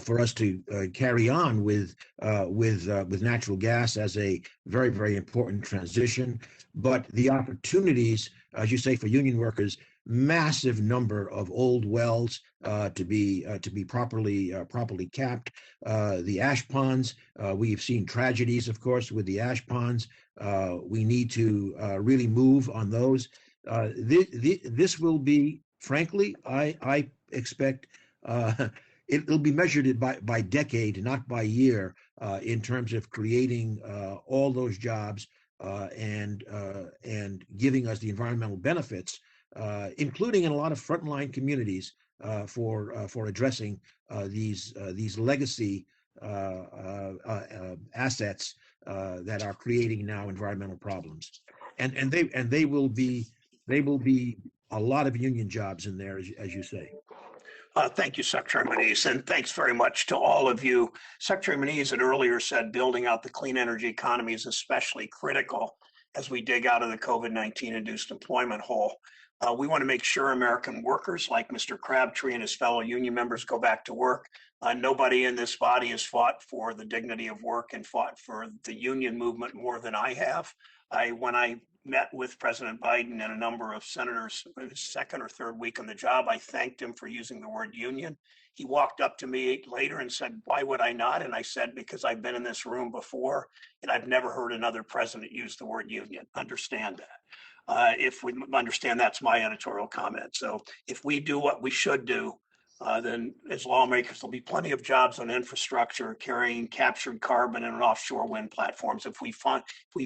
for us to carry on with natural gas as a very, very important transition. But the opportunities, as you say, for union workers, massive number of old wells to be properly capped. The ash ponds, we've seen tragedies, of course, with the ash ponds. We need to really move on those. This will be, frankly, I expect it'll be measured by decade, not by year, in terms of creating all those jobs and giving us the environmental benefits, including in a lot of frontline communities for addressing these legacy assets that are creating now environmental problems, and they will be a lot of union jobs in there, as you say. Thank you, Secretary Menendez, and thanks very much to all of you. Secretary Menendez had earlier said building out the clean energy economy is especially critical as we dig out of the COVID-19 induced employment hole. We want to make sure American workers like Mr. Crabtree and his fellow union members go back to work. Nobody in this body has fought for the dignity of work and fought for the union movement more than I have. When I met with President Biden and a number of senators his second or third week on the job, I thanked him for using the word union. He walked up to me later and said, "Why would I not?" And I said, "Because I've been in this room before and I've never heard another president use the word union." Understand that. If we understand, that's my editorial comment. So if we do what we should do, then as lawmakers, there'll be plenty of jobs on infrastructure, carrying captured carbon and offshore wind platforms. If we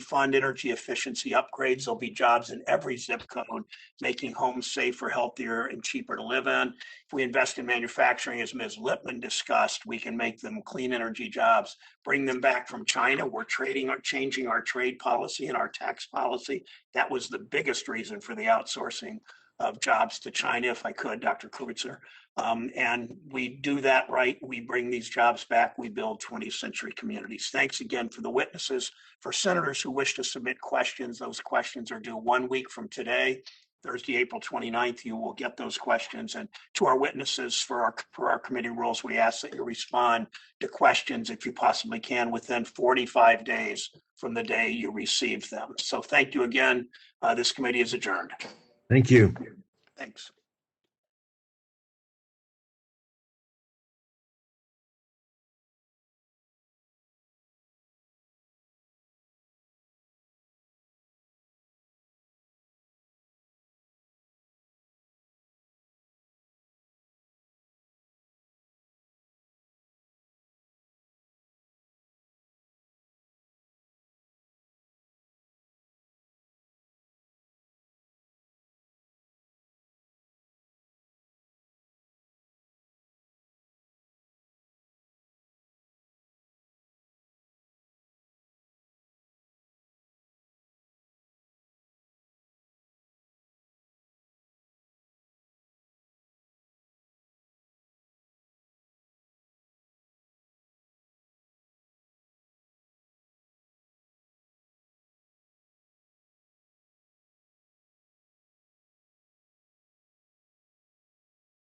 fund energy efficiency upgrades, there'll be jobs in every zip code, making homes safer, healthier, and cheaper to live in. If we invest in manufacturing, as Ms. Lipman discussed, we can make them clean energy jobs, bring them back from China. We're changing our trade policy and our tax policy. That was the biggest reason for the outsourcing of jobs to China, if I could, Dr. Kreutzer. And we do that right. We bring these jobs back. We build 20th century communities. Thanks again for the witnesses. For senators who wish to submit questions, those questions are due 1 week from today, Thursday, April 29th. You will get those questions. And to our witnesses, for our committee rules, we ask that you respond to questions, if you possibly can, within 45 days from the day you received them. So thank you again. This committee is adjourned. Thank you. Thanks.